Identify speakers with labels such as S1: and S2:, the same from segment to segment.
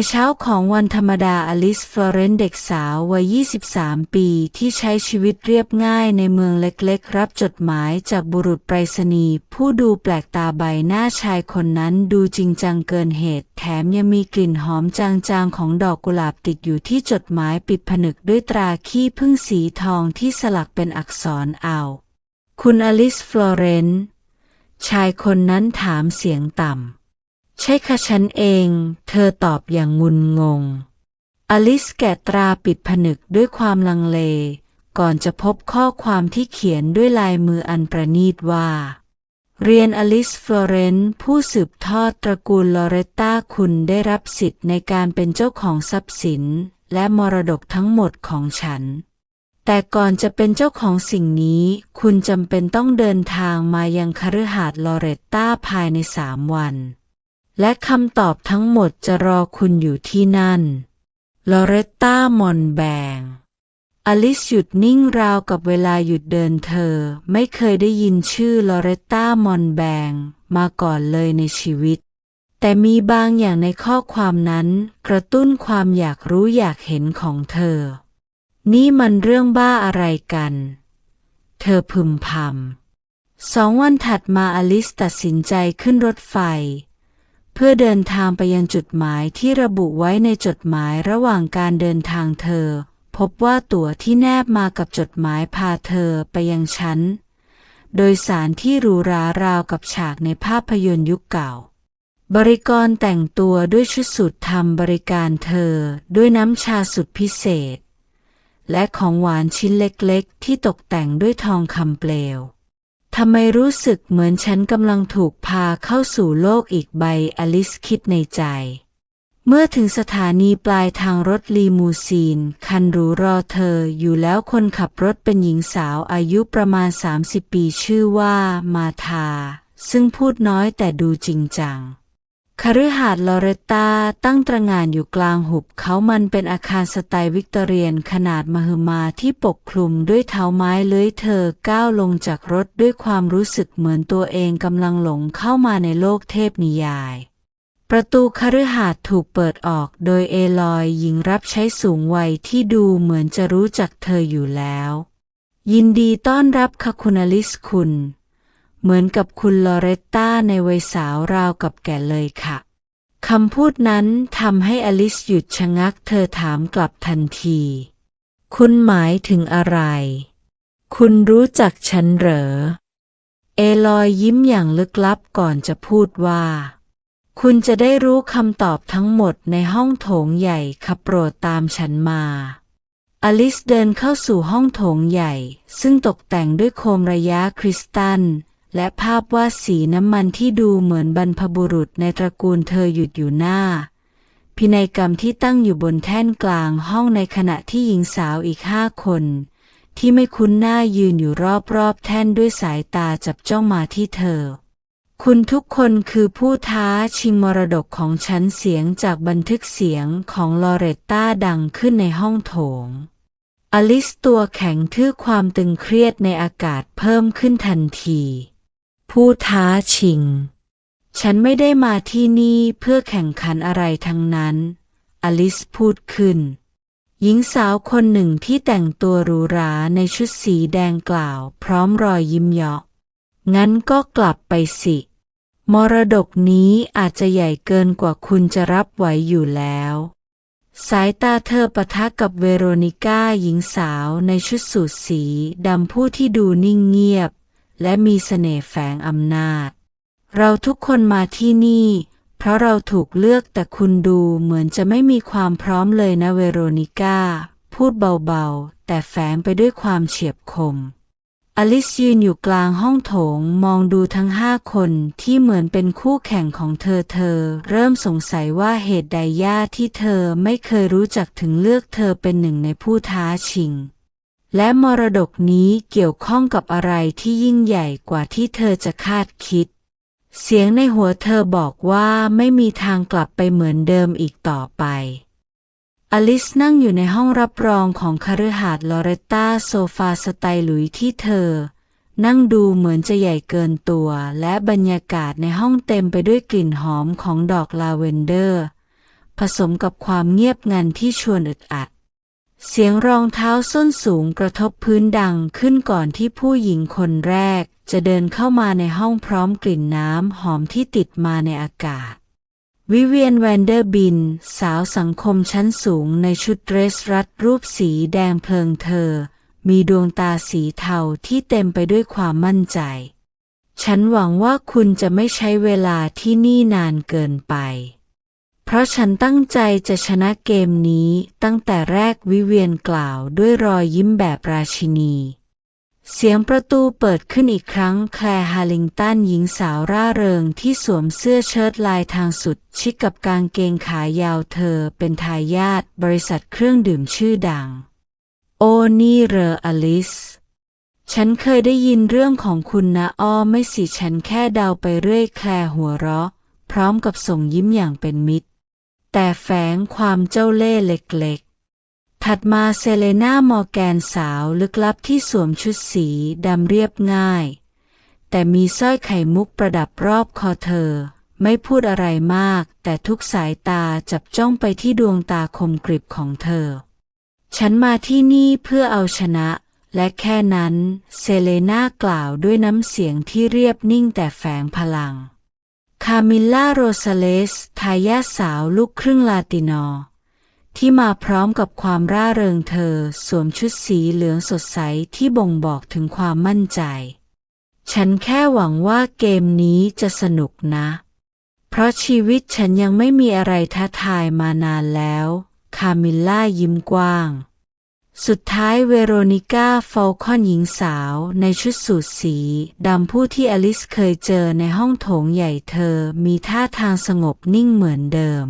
S1: เช้าของวันธรรมดาอลิซ ฟลอเรนซ์เด็กสาววัย 23 ปีที่ใช้ชีวิตเรียบง่ายในเมืองเล็กๆรับจดหมายจากบุรุษไปรษณีย์ผู้ดูแปลกตาใบหน้าชายคนนั้นดูจริงจังเกินเหตุแถมยังมีกลิ่นหอมจางๆของดอกกุหลาบติดอยู่ที่จดหมายปิดผนึกด้วยตราขี้ผึ้งสีทองที่สลักเป็นอักษรเอาคุณอลิซ ฟลอเรนซ์ชายคนนั้นถามเสียงต่ำใช่ค่ะฉันเองเธอตอบอย่างงุนงงอลิซแกะตราปิดผนึกด้วยความลังเลก่อนจะพบข้อความที่เขียนด้วยลายมืออันประณีตว่าเรียนอลิซ ฟลอเรนซ์ผู้สืบทอดตระกูลลอเรตตาคุณได้รับสิทธิ์ในการเป็นเจ้าของทรัพย์สินและมรดกทั้งหมดของฉันแต่ก่อนจะเป็นเจ้าของสิ่งนี้คุณจำเป็นต้องเดินทางมายังคฤหาสน์ลอเรตตาภายใน3 วันและคำตอบทั้งหมดจะรอคุณอยู่ที่นั่นลอเรตตามอนแบงอลิซหยุดนิ่งราวกับเวลาหยุดเดินเธอไม่เคยได้ยินชื่อลอเรตตามอนแบงมาก่อนเลยในชีวิตแต่มีบางอย่างในข้อความนั้นกระตุ้นความอยากรู้อยากเห็นของเธอนี่มันเรื่องบ้าอะไรกันเธอพึมพำ2 วันถัดมาอลิซตัดสินใจขึ้นรถไฟเพื่อเดินทางไปยังจุดหมายที่ระบุไว้ในจดหมายระหว่างการเดินทางเธอพบว่าตั๋วที่แนบมากับจดหมายพาเธอไปยังชั้นโดยสารที่หรูหราราวกับฉากในภาพยนตร์ยุคเก่าบริกรแต่งตัวด้วยชุดสูททำบริการเธอด้วยน้ำชาสุดพิเศษและของหวานชิ้นเล็กๆที่ตกแต่งด้วยทองคำเปลวทำไมรู้สึกเหมือนฉันกำลังถูกพาเข้าสู่โลกอีกใบอลิซคิดในใจเมื่อถึงสถานีปลายทางรถลีมูซีนคันหรูรอเธออยู่แล้วคนขับรถเป็นหญิงสาวอายุประมาณ30 ปีชื่อว่ามาธาซึ่งพูดน้อยแต่ดูจริงจังคฤหาสน์ลอเรตตาตั้งตระหง่านอยู่กลางหุบเขามันเป็นอาคารสไตล์วิกตอเรียนขนาดมหึมาที่ปกคลุมด้วยเท้าไม้เลื้อยเธอก้าวลงจากรถด้วยความรู้สึกเหมือนตัวเองกำลังหลงเข้ามาในโลกเทพนิยายประตูคฤหาสน์ถูกเปิดออกโดยเอลอยหญิงรับใช้สูงวัยที่ดูเหมือนจะรู้จักเธออยู่แล้วยินดีต้อนรับค่ะคุณอลิซคุณเหมือนกับคุณลอเรตตาในวัยสาวราวกับแก่เลยค่ะคำพูดนั้นทำให้อลิซหยุดชะงักเธอถามกลับทันทีคุณหมายถึงอะไรคุณรู้จักฉันเหรอเอลอยยิ้มอย่างลึกลับก่อนจะพูดว่าคุณจะได้รู้คำตอบทั้งหมดในห้องโถงใหญ่ค่ะโปรดตามฉันมาอลิซเดินเข้าสู่ห้องโถงใหญ่ซึ่งตกแต่งด้วยโคมระยะคริสตัลและภาพวาดสีน้ำมันที่ดูเหมือนบรรพบุรุษในตระกูลเธอหยุดอยู่หน้าพินัยกรรมที่ตั้งอยู่บนแท่นกลางห้องในขณะที่หญิงสาวอีก5 คนที่ไม่คุ้นหน้ายืนอยู่รอบๆแท่นด้วยสายตาจับจ้องมาที่เธอคุณทุกคนคือผู้ท้าชิงมรดกของฉันเสียงจากบันทึกเสียงของลอเรตตาดังขึ้นในห้องโถงอลิซตัวแข็งทื่อความตึงเครียดในอากาศเพิ่มขึ้นทันทีผู้ท้าชิงฉันไม่ได้มาที่นี่เพื่อแข่งขันอะไรทั้งนั้นอลิซพูดขึ้นหญิงสาวคนหนึ่งที่แต่งตัวหรูหราในชุดสีแดงกล่าวพร้อมรอยยิ้มเยาะงั้นก็กลับไปสิมรดกนี้อาจจะใหญ่เกินกว่าคุณจะรับไหวอยู่แล้วสายตาเธอปะทะกับเวโรนิก้าหญิงสาวในชุดสูทสีดำผู้ที่ดูนิ่งเงียบและมีเสน่ห์แฝงอำนาจเราทุกคนมาที่นี่เพราะเราถูกเลือกแต่คุณดูเหมือนจะไม่มีความพร้อมเลยนะเวโรนิก้าพูดเบาๆแต่แฝงไปด้วยความเฉียบคมอลิซยืนอยู่กลางห้องโถงมองดูทั้ง5 คนที่เหมือนเป็นคู่แข่งของเธอเริ่มสงสัยว่าเหตุใดญาติที่เธอไม่เคยรู้จักถึงเลือกเธอเป็นหนึ่งในผู้ท้าชิงและมรดกนี้เกี่ยวข้องกับอะไรที่ยิ่งใหญ่กว่าที่เธอจะคาดคิดเสียงในหัวเธอบอกว่าไม่มีทางกลับไปเหมือนเดิมอีกต่อไปอลิซนั่งอยู่ในห้องรับรองของคฤหาสน์ลอเรตตาโซฟาสไตล์หลุยที่เธอนั่งดูเหมือนจะใหญ่เกินตัวและบรรยากาศในห้องเต็มไปด้วยกลิ่นหอมของดอกลาเวนเดอร์ ผสมกับความเงียบงันที่ชวนอึดอัดเสียงรองเท้าส้นสูงกระทบพื้นดังขึ้นก่อนที่ผู้หญิงคนแรกจะเดินเข้ามาในห้องพร้อมกลิ่นน้ำหอมที่ติดมาในอากาศวิเวียน แวนเดอร์บินสาวสังคมชั้นสูงในชุดเดรสรัดรูปสีแดงเพลิงเธอมีดวงตาสีเทาที่เต็มไปด้วยความมั่นใจฉันหวังว่าคุณจะไม่ใช้เวลาที่นี่นานเกินไปเพราะฉันตั้งใจจะชนะเกมนี้ตั้งแต่แรกวิเวียนกล่าวด้วยรอยยิ้มแบบราชินีเสียงประตูเปิดขึ้นอีกครั้งแคลร์ ฮาริงตันหญิงสาวร่าเริงที่สวมเสื้อเชิ้ตลายทางสุดชิดกับกางเกงขายาวเธอเป็นทายาทบริษัทเครื่องดื่มชื่อดังโอ้นี่เหรออลิซฉันเคยได้ยินเรื่องของคุณนะอ้อไม่สิฉันแค่เดาไปเรื่อยแคลร์หัวเราะพร้อมกับส่งยิ้มอย่างเป็นมิตรแต่แฝงความเจ้าเล่ห์เล็กๆถัดมาเซเลนา มอร์แกนสาวลึกลับที่สวมชุดสีดำเรียบง่ายแต่มีสร้อยไข่มุกประดับรอบคอเธอไม่พูดอะไรมากแต่ทุกสายตาจับจ้องไปที่ดวงตาคมกริบของเธอฉันมาที่นี่เพื่อเอาชนะและแค่นั้นเซเลนากล่าวด้วยน้ำเสียงที่เรียบนิ่งแต่แฝงพลังคามิลล่า โรซาเลสทายาทสาวลูกครึ่งลาตินอร์ที่มาพร้อมกับความร่าเริงเธอสวมชุดสีเหลืองสดใสที่บ่งบอกถึงความมั่นใจฉันแค่หวังว่าเกมนี้จะสนุกนะเพราะชีวิตฉันยังไม่มีอะไรท้าทายมานานแล้วคามิลล่ายิ้มกว้างสุดท้ายเวโรนิก้า ฟอลคอนหญิงสาวในชุดสูทสีดำผู้ที่อลิซเคยเจอในห้องโถงใหญ่เธอมีท่าทางสงบนิ่งเหมือนเดิม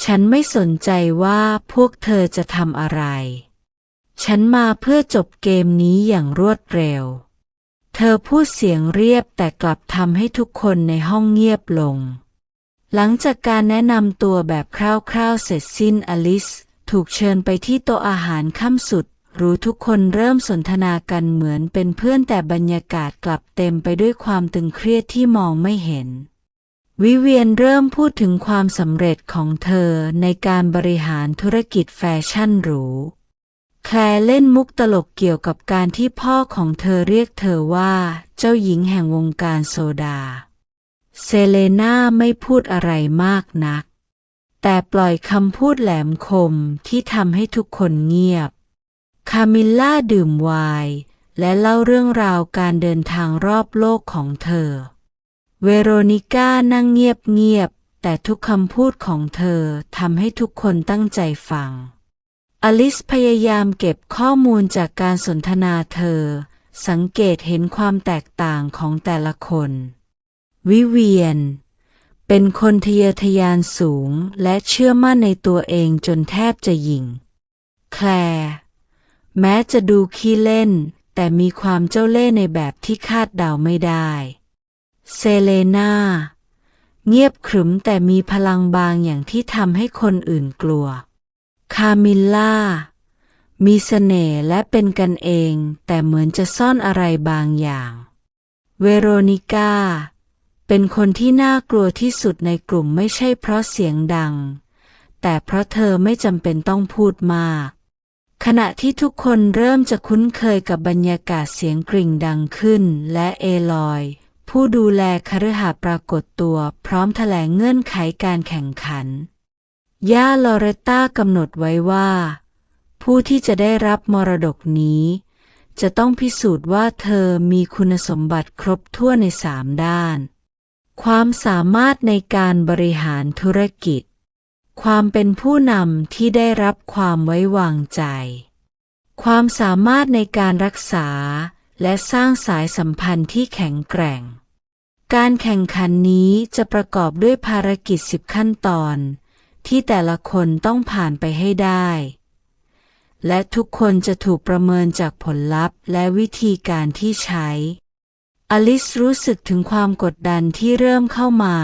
S1: ฉันไม่สนใจว่าพวกเธอจะทำอะไรฉันมาเพื่อจบเกมนี้อย่างรวดเร็วเธอพูดเสียงเรียบแต่กลับทำให้ทุกคนในห้องเงียบลงหลังจากการแนะนำตัวแบบคร่าวๆเสร็จสิ้นอลิซถูกเชิญไปที่โต๊ะอาหารค่ำสุดรู้ทุกคนเริ่มสนทนากันเหมือนเป็นเพื่อนแต่บรรยากาศกลับเต็มไปด้วยความตึงเครียดที่มองไม่เห็นวิเวียนเริ่มพูดถึงความสำเร็จของเธอในการบริหารธุรกิจแฟชั่นหรูแคลร์เล่นมุกตลกเกี่ยวกับการที่พ่อของเธอเรียกเธอว่าเจ้าหญิงแห่งวงการโซดาเซเลนาไม่พูดอะไรมากนักแต่ปล่อยคำพูดแหลมคมที่ทำให้ทุกคนเงียบคามิลล่าดื่มไวน์และเล่าเรื่องราวการเดินทางรอบโลกของเธอเวโรนิก้านั่งเงียบๆแต่ทุกคำพูดของเธอทำให้ทุกคนตั้งใจฟังอลิซพยายามเก็บข้อมูลจากการสนทนาเธอสังเกตเห็นความแตกต่างของแต่ละคนวิเวียนเป็นคนทะเยอทะยานสูงและเชื่อมั่นในตัวเองจนแทบจะหยิ่งแคลร์แม้จะดูขี้เล่นแต่มีความเจ้าเล่ห์ในแบบที่คาดเดาไม่ได้เซเลนาเงียบขรึมแต่มีพลังบางอย่างที่ทำให้คนอื่นกลัวคามิลล่ามีเสน่ห์และเป็นกันเองแต่เหมือนจะซ่อนอะไรบางอย่างเวโรนิก้าเป็นคนที่น่ากลัวที่สุดในกลุ่มไม่ใช่เพราะเสียงดังแต่เพราะเธอไม่จำเป็นต้องพูดมากขณะที่ทุกคนเริ่มจะคุ้นเคยกับบรรยากาศเสียงกริ่งดังขึ้นและเอลอยผู้ดูแลคฤหาสน์ปรากฏตัวพร้อมแถลงเงื่อนไขการแข่งขันย่าลอเรตตากำหนดไว้ว่าผู้ที่จะได้รับมรดกนี้จะต้องพิสูจน์ว่าเธอมีคุณสมบัติครบถ้วนใน3 ด้านความสามารถในการบริหารธุรกิจความเป็นผู้นำที่ได้รับความไว้วางใจความสามารถในการรักษาและสร้างสายสัมพันธ์ที่แข็งแกร่งการแข่งขันนี้จะประกอบด้วยภารกิจ10 ขั้นตอนที่แต่ละคนต้องผ่านไปให้ได้และทุกคนจะถูกประเมินจากผลลัพธ์และวิธีการที่ใช้อลิซรู้สึกถึงความกดดันที่เริ่มเข้ามา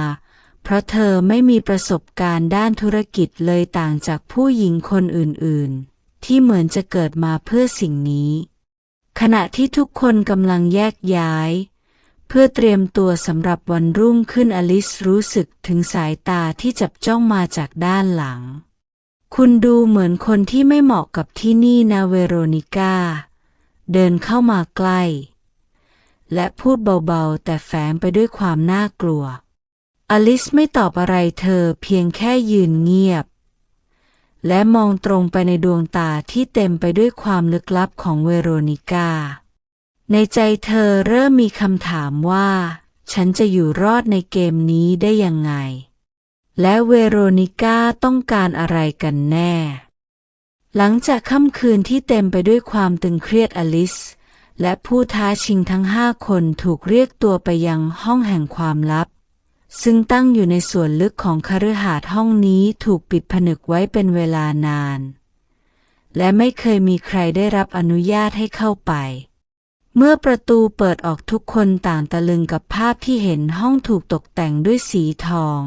S1: เพราะเธอไม่มีประสบการณ์ด้านธุรกิจเลยต่างจากผู้หญิงคนอื่นๆที่เหมือนจะเกิดมาเพื่อสิ่งนี้ขณะที่ทุกคนกำลังแยกย้าย เพื่อเตรียมตัวสำหรับวันรุ่งขึ้นอลิซรู้สึกถึงสายตาที่จับจ้องมาจากด้านหลังคุณดูเหมือนคนที่ไม่เหมาะกับที่นี่นะเวโรนิก้าเดินเข้ามาใกล้และพูดเบาๆแต่แฝงไปด้วยความน่ากลัวอลิซไม่ตอบอะไรเธอเพียงแค่ยืนเงียบและมองตรงไปในดวงตาที่เต็มไปด้วยความลึกลับของเวโรนิก้าในใจเธอเริ่มมีคำถามว่าฉันจะอยู่รอดในเกมนี้ได้ยังไงและเวโรนิก้าต้องการอะไรกันแน่หลังจากค่ำคืนที่เต็มไปด้วยความตึงเครียดอลิซและผู้ท้าชิงทั้ง5 คนถูกเรียกตัวไปยังห้องแห่งความลับซึ่งตั้งอยู่ในส่วนลึกของคฤหาสน์ห้องนี้ถูกปิดผนึกไว้เป็นเวลานานและไม่เคยมีใครได้รับอนุญาตให้เข้าไปเมื่อประตูเปิดออกทุกคนต่างตะลึงกับภาพที่เห็นห้องถูกตกแต่งด้วยสีทอง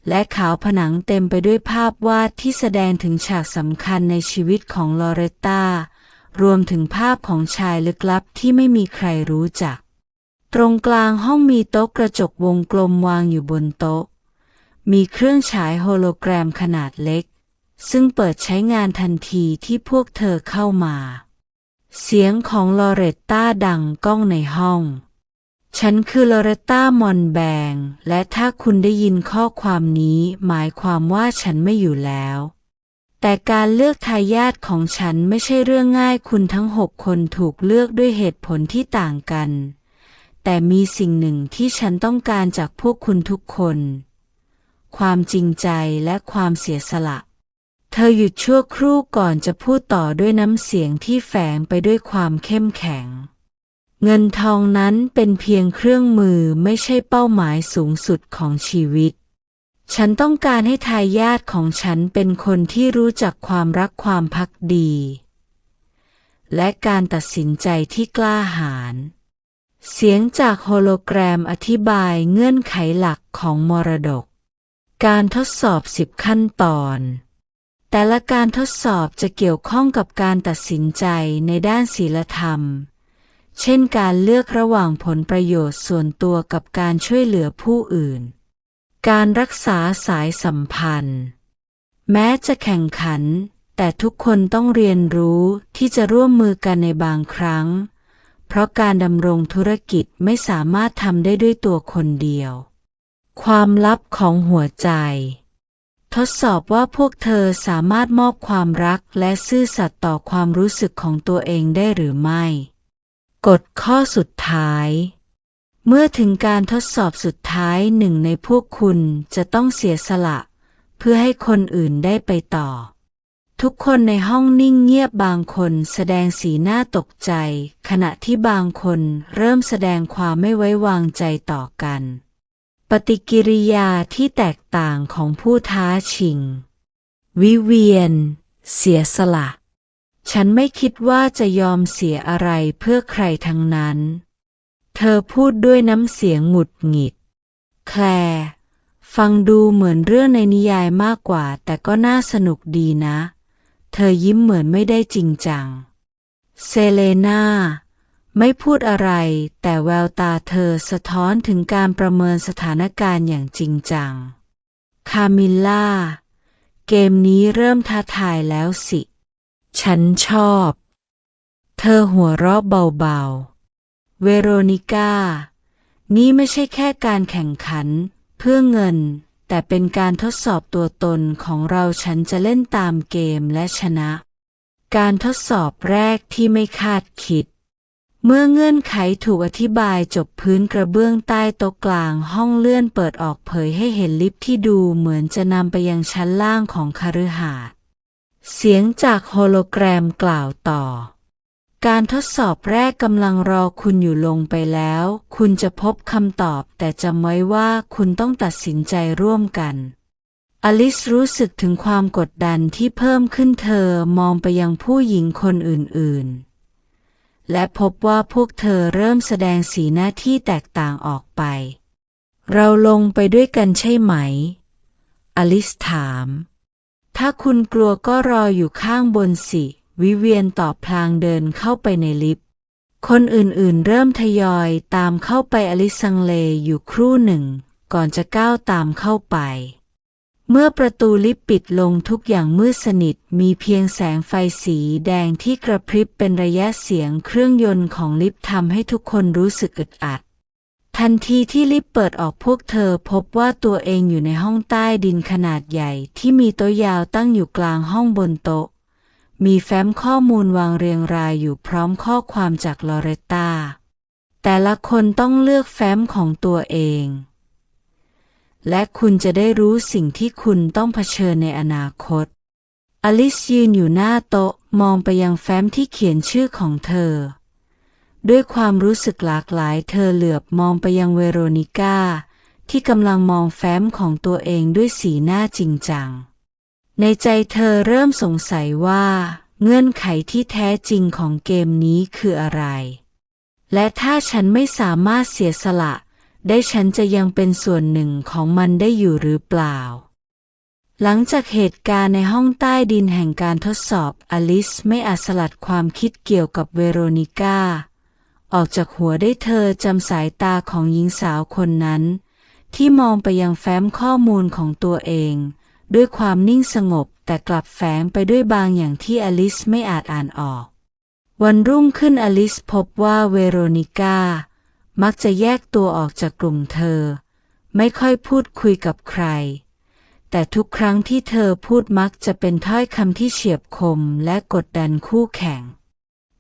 S1: และขาวผนังเต็มไปด้วยภาพวาดที่แสดงถึงฉากสำคัญในชีวิตของลอเรตตารวมถึงภาพของชายลึกลับที่ไม่มีใครรู้จักตรงกลางห้องมีโต๊ะกระจกวงกลมวางอยู่บนโต๊ะมีเครื่องฉายโฮโลแกรมขนาดเล็กซึ่งเปิดใช้งานทันทีที่พวกเธอเข้ามาเสียงของลอเรตตาดังก้องในห้องฉันคือลอเรตตามอนแบงและถ้าคุณได้ยินข้อความนี้หมายความว่าฉันไม่อยู่แล้วแต่การเลือกทายาทของฉันไม่ใช่เรื่องง่ายคุณทั้ง6 คนถูกเลือกด้วยเหตุผลที่ต่างกันแต่มีสิ่งหนึ่งที่ฉันต้องการจากพวกคุณทุกคนความจริงใจและความเสียสละเธอหยุดชั่วครู่ก่อนจะพูดต่อด้วยน้ำเสียงที่แฝงไปด้วยความเข้มแข็งเงินทองนั้นเป็นเพียงเครื่องมือไม่ใช่เป้าหมายสูงสุดของชีวิตฉันต้องการให้ทายาทของฉันเป็นคนที่รู้จักความรักความภักดีและการตัดสินใจที่กล้าหาญเสียงจากโฮโลแกรมอธิบายเงื่อนไขหลักของมรดกการทดสอบ10 ขั้นตอนแต่ละการทดสอบจะเกี่ยวข้องกับการตัดสินใจในด้านศีลธรรมเช่นการเลือกระหว่างผลประโยชน์ส่วนตัวกับการช่วยเหลือผู้อื่นการรักษาสายสัมพันธ์แม้จะแข่งขันแต่ทุกคนต้องเรียนรู้ที่จะร่วมมือกันในบางครั้งเพราะการดำรงธุรกิจไม่สามารถทำได้ด้วยตัวคนเดียวความลับของหัวใจทดสอบว่าพวกเธอสามารถมอบความรักและซื่อสัตย์ต่อความรู้สึกของตัวเองได้หรือไม่กฎข้อสุดท้ายเมื่อถึงการทดสอบสุดท้ายหนึ่งในพวกคุณจะต้องเสียสละเพื่อให้คนอื่นได้ไปต่อทุกคนในห้องนิ่งเงียบบางคนแสดงสีหน้าตกใจขณะที่บางคนเริ่มแสดงความไม่ไว้วางใจต่อกันปฏิกิริยาที่แตกต่างของผู้ท้าชิงวิเวียนเสียสละฉันไม่คิดว่าจะยอมเสียอะไรเพื่อใครทั้งนั้นเธอพูดด้วยน้ำเสียงหงุดหงิดแคลร์ฟังดูเหมือนเรื่องในนิยายมากกว่าแต่ก็น่าสนุกดีนะเธอยิ้มเหมือนไม่ได้จริงจังเซเลนาไม่พูดอะไรแต่แววตาเธอสะท้อนถึงการประเมินสถานการณ์อย่างจริงจังคามิลล่าเกมนี้เริ่มท้าทายแล้วสิฉันชอบเธอหัวเราะเบาๆเวโรนิก้านี่ไม่ใช่แค่การแข่งขันเพื่อเงินแต่เป็นการทดสอบตัวตนของเราฉันจะเล่นตามเกมและชนะการทดสอบแรกที่ไม่คาดคิดเมื่อเงื่อนไขถูกอธิบายจบพื้นกระเบื้องใต้โต๊ะกลางห้องเลื่อนเปิดออกเผยให้เห็นลิฟต์ที่ดูเหมือนจะนำไปยังชั้นล่างของคฤหาสน์เสียงจากโฮโลแกรมกล่าวต่อการทดสอบแรกกำลังรอคุณอยู่ลงไปแล้วคุณจะพบคำตอบแต่จำไว้ว่าคุณต้องตัดสินใจร่วมกันอลิซรู้สึกถึงความกดดันที่เพิ่มขึ้นเธอมองไปยังผู้หญิงคนอื่นๆและพบว่าพวกเธอเริ่มแสดงสีหน้าที่แตกต่างออกไปเราลงไปด้วยกันใช่ไหมอลิซถามถ้าคุณกลัวก็รออยู่ข้างบนสิวิเวียนตอบพลางเดินเข้าไปในลิฟต์ คนอื่นๆเริ่มทยอยตามเข้าไปอลิซลังเลอยู่ครู่หนึ่งก่อนจะก้าวตามเข้าไปเมื่อประตูลิฟต์ปิดลงทุกอย่างมืดสนิทมีเพียงแสงไฟสีแดงที่กระพริบเป็นระยะเสียงเครื่องยนต์ของลิฟต์ทำให้ทุกคนรู้สึกอึดอัดทันทีที่ลิฟต์เปิดออกพวกเธอพบว่าตัวเองอยู่ในห้องใต้ดินขนาดใหญ่ที่มีโต๊ะยาวตั้งอยู่กลางห้องบนโต๊ะมีแฟ้มข้อมูลวางเรียงรายอยู่พร้อมข้อความจากลอเรตตาแต่ละคนต้องเลือกแฟ้มของตัวเองและคุณจะได้รู้สิ่งที่คุณต้องเผชิญในอนาคตอลิซยืนอยู่หน้าโต๊ะมองไปยังแฟ้มที่เขียนชื่อของเธอด้วยความรู้สึกหลากหลายเธอเหลือบมองไปยังเวโรนิก้าที่กำลังมองแฟ้มของตัวเองด้วยสีหน้าจริงจังในใจเธอเริ่มสงสัยว่าเงื่อนไขที่แท้จริงของเกมนี้คืออะไรและถ้าฉันไม่สามารถเสียสละได้ฉันจะยังเป็นส่วนหนึ่งของมันได้อยู่หรือเปล่าหลังจากเหตุการณ์ในห้องใต้ดินแห่งการทดสอบอลิซไม่อาจสลัดความคิดเกี่ยวกับเวโรนิก้าออกจากหัวได้เธอจำสายตาของหญิงสาวคนนั้นที่มองไปยังแฟ้มข้อมูลของตัวเองด้วยความนิ่งสงบแต่กลับแฝงไปด้วยบางอย่างที่อลิซไม่อาจอ่านออกวันรุ่งขึ้นอลิซพบว่าเวโรนิก้ามักจะแยกตัวออกจากกลุ่มเธอไม่ค่อยพูดคุยกับใครแต่ทุกครั้งที่เธอพูดมักจะเป็นถ้อยคำที่เฉียบคมและกดดันคู่แข่ง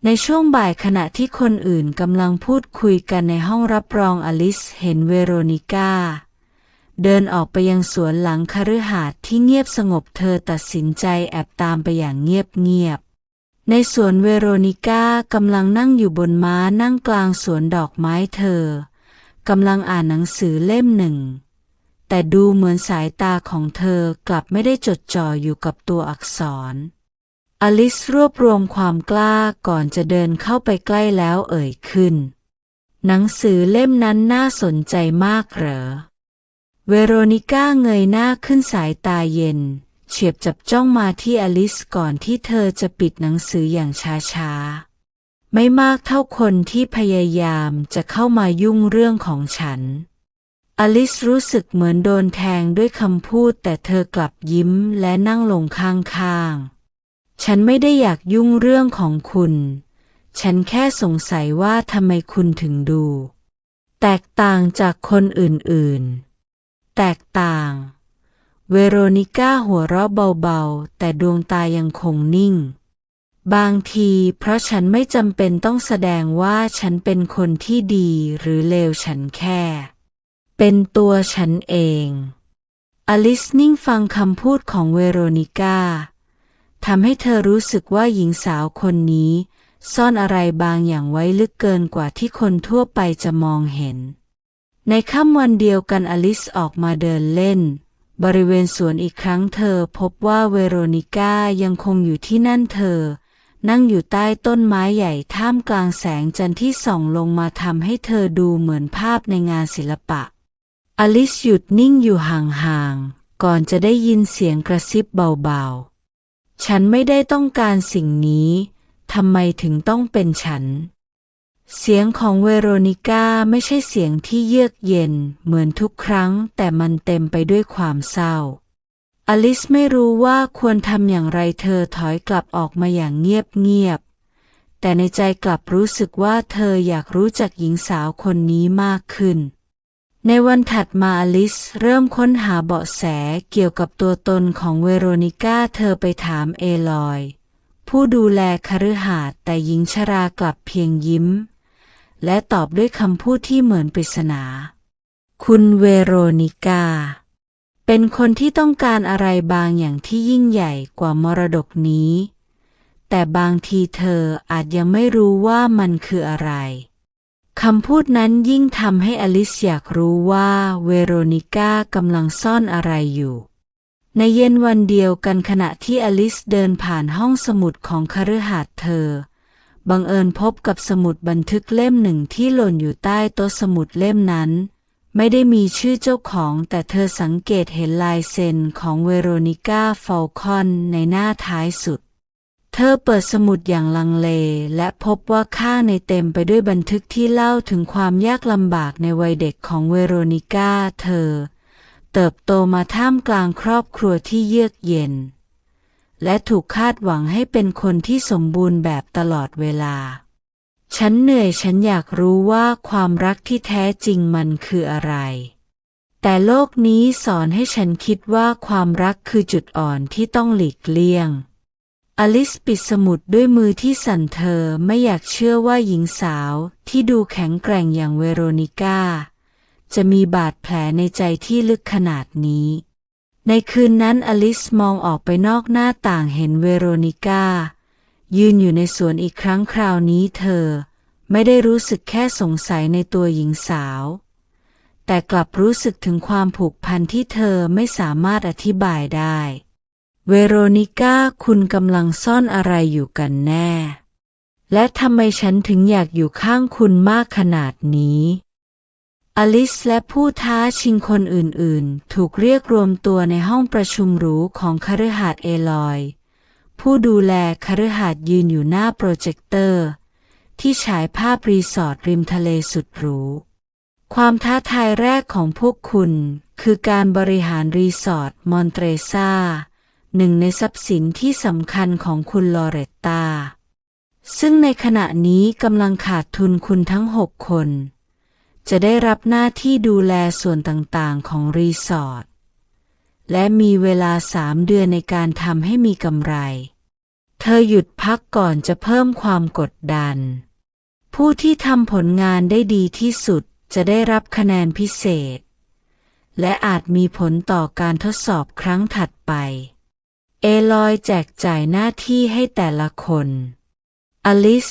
S1: ในช่วงบ่ายขณะที่คนอื่นกำลังพูดคุยกันในห้องรับรองอลิซเห็นเวโรนิก้าเดินออกไปยังสวนหลังคฤหาสน์ที่เงียบสงบเธอตัดสินใจแอบตามไปอย่างเงียบในสวนเวโรนิก้ากำลังนั่งอยู่บนม้านั่งกลางสวนดอกไม้เธอกำลังอ่านหนังสือเล่มหนึ่งแต่ดูเหมือนสายตาของเธอกลับไม่ได้จดจ่ออยู่กับตัวอักษรอลิซรวบรวมความกล้าก่อนจะเดินเข้าไปใกล้แล้วเอ่ยขึ้นหนังสือเล่มนั้นน่าสนใจมากเหรอเวโรนิก้าเงยหน้าขึ้นสายตาเย็นเฉียบจับจ้องมาที่อลิซก่อนที่เธอจะปิดหนังสืออย่างช้าๆไม่มากเท่าคนที่พยายามจะเข้ามายุ่งเรื่องของฉันอลิซรู้สึกเหมือนโดนแทงด้วยคำพูดแต่เธอกลับยิ้มและนั่งลงข้างๆฉันไม่ได้อยากยุ่งเรื่องของคุณฉันแค่สงสัยว่าทำไมคุณถึงดูแตกต่างจากคนอื่นๆแตกต่างเวโรนิก้าหัวเราะเบาๆแต่ดวงตายังคงนิ่งบางทีเพราะฉันไม่จำเป็นต้องแสดงว่าฉันเป็นคนที่ดีหรือเลวฉันแค่เป็นตัวฉันเองอลิซนิ่งฟังคำพูดของเวโรนิก้าทำให้เธอรู้สึกว่าหญิงสาวคนนี้ซ่อนอะไรบางอย่างไว้ลึกเกินกว่าที่คนทั่วไปจะมองเห็นในค่ำวันเดียวกันอลิซออกมาเดินเล่นบริเวณสวนอีกครั้งเธอพบว่าเวโรนิก้ายังคงอยู่ที่นั่นเธอนั่งอยู่ใต้ต้นไม้ใหญ่ท่ามกลางแสงจันทร์ที่ส่องลงมาทำให้เธอดูเหมือนภาพในงานศิลปะอลิซหยุดนิ่งอยู่ห่างๆก่อนจะได้ยินเสียงกระซิบเบาๆฉันไม่ได้ต้องการสิ่งนี้ทำไมถึงต้องเป็นฉันเสียงของเวโรนิก้าไม่ใช่เสียงที่เยือกเย็นเหมือนทุกครั้งแต่มันเต็มไปด้วยความเศร้าอลิซไม่รู้ว่าควรทำอย่างไรเธอถอยกลับออกมาอย่างเงียบๆแต่ในใจกลับรู้สึกว่าเธออยากรู้จักหญิงสาวคนนี้มากขึ้นในวันถัดมาอลิซเริ่มค้นหาเบาะแสเกี่ยวกับตัวตนของเวโรนิก้าเธอไปถามเอลอยผู้ดูแลคฤหาสน์แต่หญิงชรากลับเพียงยิ้มและตอบด้วยคำพูดที่เหมือนปริศนาคุณเวโรนิก้าเป็นคนที่ต้องการอะไรบางอย่างที่ยิ่งใหญ่กว่ามรดกนี้แต่บางทีเธออาจยังไม่รู้ว่ามันคืออะไรคำพูดนั้นยิ่งทำให้อลิซอยากรู้ว่าเวโรนิก้ากำลังซ่อนอะไรอยู่ในเย็นวันเดียวกันขณะที่อลิซเดินผ่านห้องสมุดของคฤหาสน์เธอบังเอิญพบกับสมุดบันทึกเล่มหนึ่งที่หล่นอยู่ใต้โต๊ะสมุดเล่มนั้นไม่ได้มีชื่อเจ้าของแต่เธอสังเกตเห็นลายเซ็นของเวโรนิก้าฟอลคอนในหน้าท้ายสุด เธอเปิดสมุดอย่างลังเลและพบว่าข้างในเต็มไปด้วยบันทึกที่เล่าถึงความยากลำบากในวัยเด็กของเวโรนิก้าเธอเติบโตมาท่ามกลางครอบครัวที่เยือกเย็นและถูกคาดหวังให้เป็นคนที่สมบูรณ์แบบตลอดเวลาฉันเหนื่อยฉันอยากรู้ว่าความรักที่แท้จริงมันคืออะไรแต่โลกนี้สอนให้ฉันคิดว่าความรักคือจุดอ่อนที่ต้องหลีกเลี่ยงอลิซปิดสมุดด้วยมือที่สั่นเธอไม่อยากเชื่อว่าหญิงสาวที่ดูแข็งแกร่งอย่างเวโรนิก้าจะมีบาดแผลในใจที่ลึกขนาดนี้ในคืนนั้นอลิซมองออกไปนอกหน้าต่างเห็นเวโรนิก้ายืนอยู่ในสวนอีกครั้งคราวนี้เธอไม่ได้รู้สึกแค่สงสัยในตัวหญิงสาวแต่กลับรู้สึกถึงความผูกพันที่เธอไม่สามารถอธิบายได้เวโรนิก้าคุณกำลังซ่อนอะไรอยู่กันแน่และทำไมฉันถึงอยากอยู่ข้างคุณมากขนาดนี้อลิซและผู้ท้าชิงคนอื่นๆถูกเรียกรวมตัวในห้องประชุมหรูของคฤหาสน์เอลอยผู้ดูแลคฤหาสน์ยืนอยู่หน้าโปรเจคเตอร์ที่ฉายภาพรีสอร์ทริมทะเลสุดหรูความท้าทายแรกของพวกคุณคือการบริหารรีสอร์ทมอนเตรซาหนึ่งในทรัพย์สินที่สำคัญของคุณลอเรตตาซึ่งในขณะนี้กำลังขาดทุนคุณทั้ง6 คนจะได้รับหน้าที่ดูแลส่วนต่างๆของรีสอร์ทและมีเวลา3 เดือนในการทำให้มีกำไรเธอหยุดพักก่อนจะเพิ่มความกดดันผู้ที่ทำผลงานได้ดีที่สุดจะได้รับคะแนนพิเศษและอาจมีผลต่อการทดสอบครั้งถัดไปเอลอยแจกจ่ายหน้าที่ให้แต่ละคนอลิซ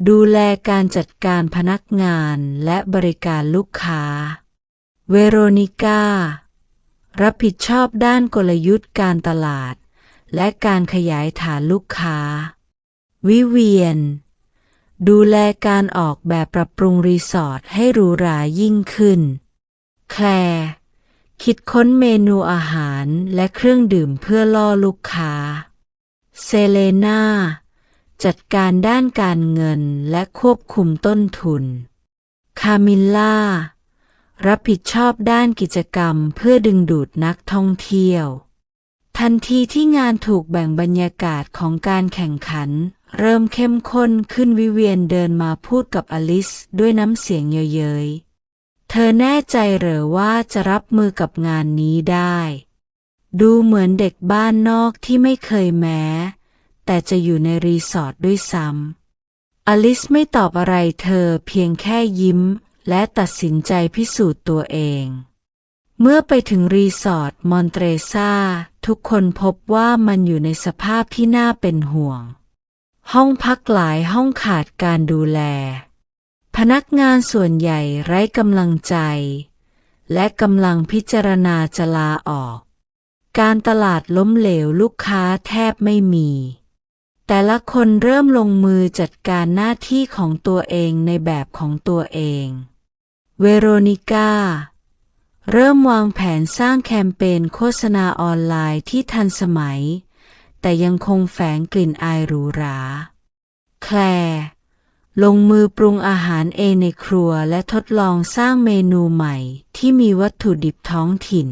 S1: ดูแลการจัดการพนักงานและบริการลูกค้าเวโรนิก้ารับผิดชอบด้านกลยุทธ์การตลาดและการขยายฐานลูกค้าวิเวียนดูแลการออกแบบปรับปรุงรีสอร์ทให้หรูหรายิ่งขึ้นแคลร์คิดค้นเมนูอาหารและเครื่องดื่มเพื่อล่อลูกค้าเซเลนาจัดการด้านการเงินและควบคุมต้นทุนคามิลล่ารับผิดชอบด้านกิจกรรมเพื่อดึงดูดนักท่องเที่ยวทันทีที่งานถูกแบ่งบรรยากาศของการแข่งขันเริ่มเข้มข้นขึ้นวิเวียนเดินมาพูดกับอลิซด้วยน้ำเสียงเย้ยๆเธอแน่ใจเหรอว่าจะรับมือกับงานนี้ได้ดูเหมือนเด็กบ้านนอกที่ไม่เคยแม้แต่จะอยู่ในรีสอร์ทด้วยซ้ำอลิซไม่ตอบอะไรเธอเพียงแค่ยิ้มและตัดสินใจพิสูจน์ตัวเองเมื่อไปถึงรีสอร์ทมอนเตรซาทุกคนพบว่ามันอยู่ในสภาพที่น่าเป็นห่วงห้องพักหลายห้องขาดการดูแลพนักงานส่วนใหญ่ไร้กำลังใจและกำลังพิจารณาจะลาออกการตลาดล้มเหลวลูกค้าแทบไม่มีแต่ละคนเริ่มลงมือจัดการหน้าที่ของตัวเองในแบบของตัวเองเวโรนิก้าเริ่มวางแผนสร้างแคมเปญโฆษณาออนไลน์ที่ทันสมัยแต่ยังคงแฝงกลิ่นอายหรูหราแคลร์ลงมือปรุงอาหารเองในครัวและทดลองสร้างเมนูใหม่ที่มีวัตถุดิบท้องถิ่น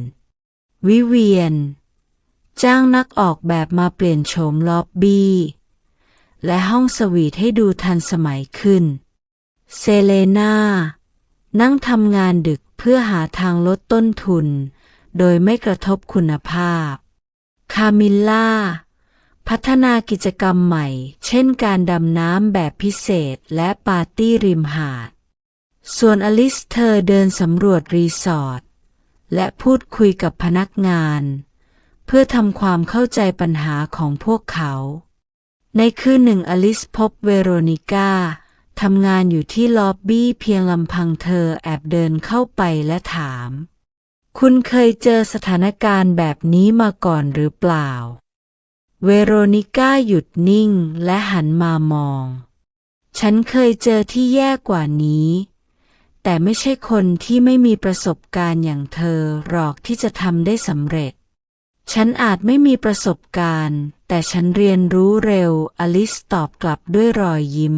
S1: วิเวียนจ้างนักออกแบบมาเปลี่ยนโฉมล็อบบี้และห้องสวีทให้ดูทันสมัยขึ้นเซเลนานั่งทำงานดึกเพื่อหาทางลดต้นทุนโดยไม่กระทบคุณภาพคามิลล่าพัฒนากิจกรรมใหม่เช่นการดำน้ำแบบพิเศษและปาร์ตี้ริมหาดส่วนอลิซเธอเดินสำรวจรีสอร์ทและพูดคุยกับพนักงานเพื่อทำความเข้าใจปัญหาของพวกเขาในคืนหนึ่งอลิซพบเวโรนิก้าทำงานอยู่ที่ล็อบบี้เพียงลำพังเธอแอบเดินเข้าไปและถามคุณเคยเจอสถานการณ์แบบนี้มาก่อนหรือเปล่าเวโรนิก้าหยุดนิ่งและหันมามองฉันเคยเจอที่แย่กว่านี้แต่ไม่ใช่คนที่ไม่มีประสบการณ์อย่างเธอหรอกที่จะทำได้สำเร็จ ฉันอาจไม่มีประสบการณ์แต่ฉันเรียนรู้เร็วอลิซตอบกลับด้วยรอยยิ้ม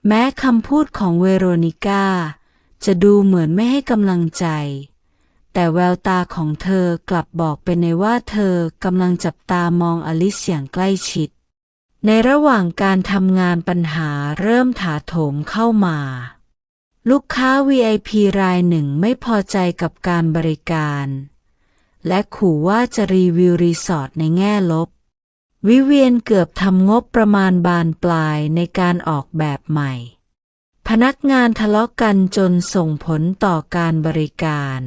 S1: แม้คำพูดของเวโรนิก้าจะดูเหมือนไม่ให้กำลังใจแต่แววตาของเธอกลับบอกไปในว่าเธอกำลังจับตามองอลิซอย่างใกล้ชิดในระหว่างการทำงานปัญหาเริ่มถาโถมเข้ามาลูกค้า VIP รายหนึ่งไม่พอใจกับการบริการและขู่ว่าจะรีวิวรีสอร์ทในแง่ลบวิเวียนเกือบทำงบประมาณบานปลายในการออกแบบใหม่พนักงานทะเลาะกันจนส่งผลต่อการบริการ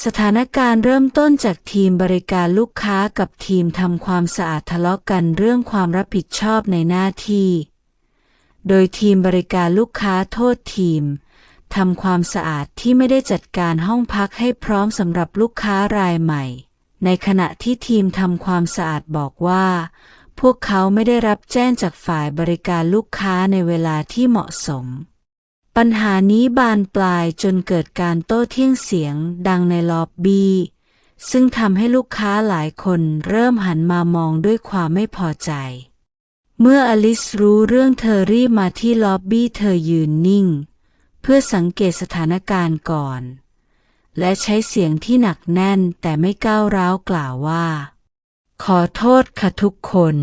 S1: สถานการณ์เริ่มต้นจากทีมบริการลูกค้ากับทีมทำความสะอาดทะเลาะกันเรื่องความรับผิดชอบในหน้าที่โดยทีมบริการลูกค้าโทษทีมทำความสะอาดที่ไม่ได้จัดการห้องพักให้พร้อมสำหรับลูกค้ารายใหม่ในขณะที่ทีมทำความสะอาดบอกว่าพวกเขาไม่ได้รับแจ้งจากฝ่ายบริการลูกค้าในเวลาที่เหมาะสมปัญหานี้บานปลายจนเกิดการโต้เถียงเสียงดังในล็อบบี้ซึ่งทำให้ลูกค้าหลายคนเริ่มหันมามองด้วยความไม่พอใจเมื่ออลิซรู้เรื่องเธอรีบมาที่ล็อบบี้เธอยืนนิ่งเพื่อสังเกตสถานการณ์ก่อนและใช้เสียงที่หนักแน่นแต่ไม่ก้าวร้าวกล่าวว่าขอโทษค่ะทุกคน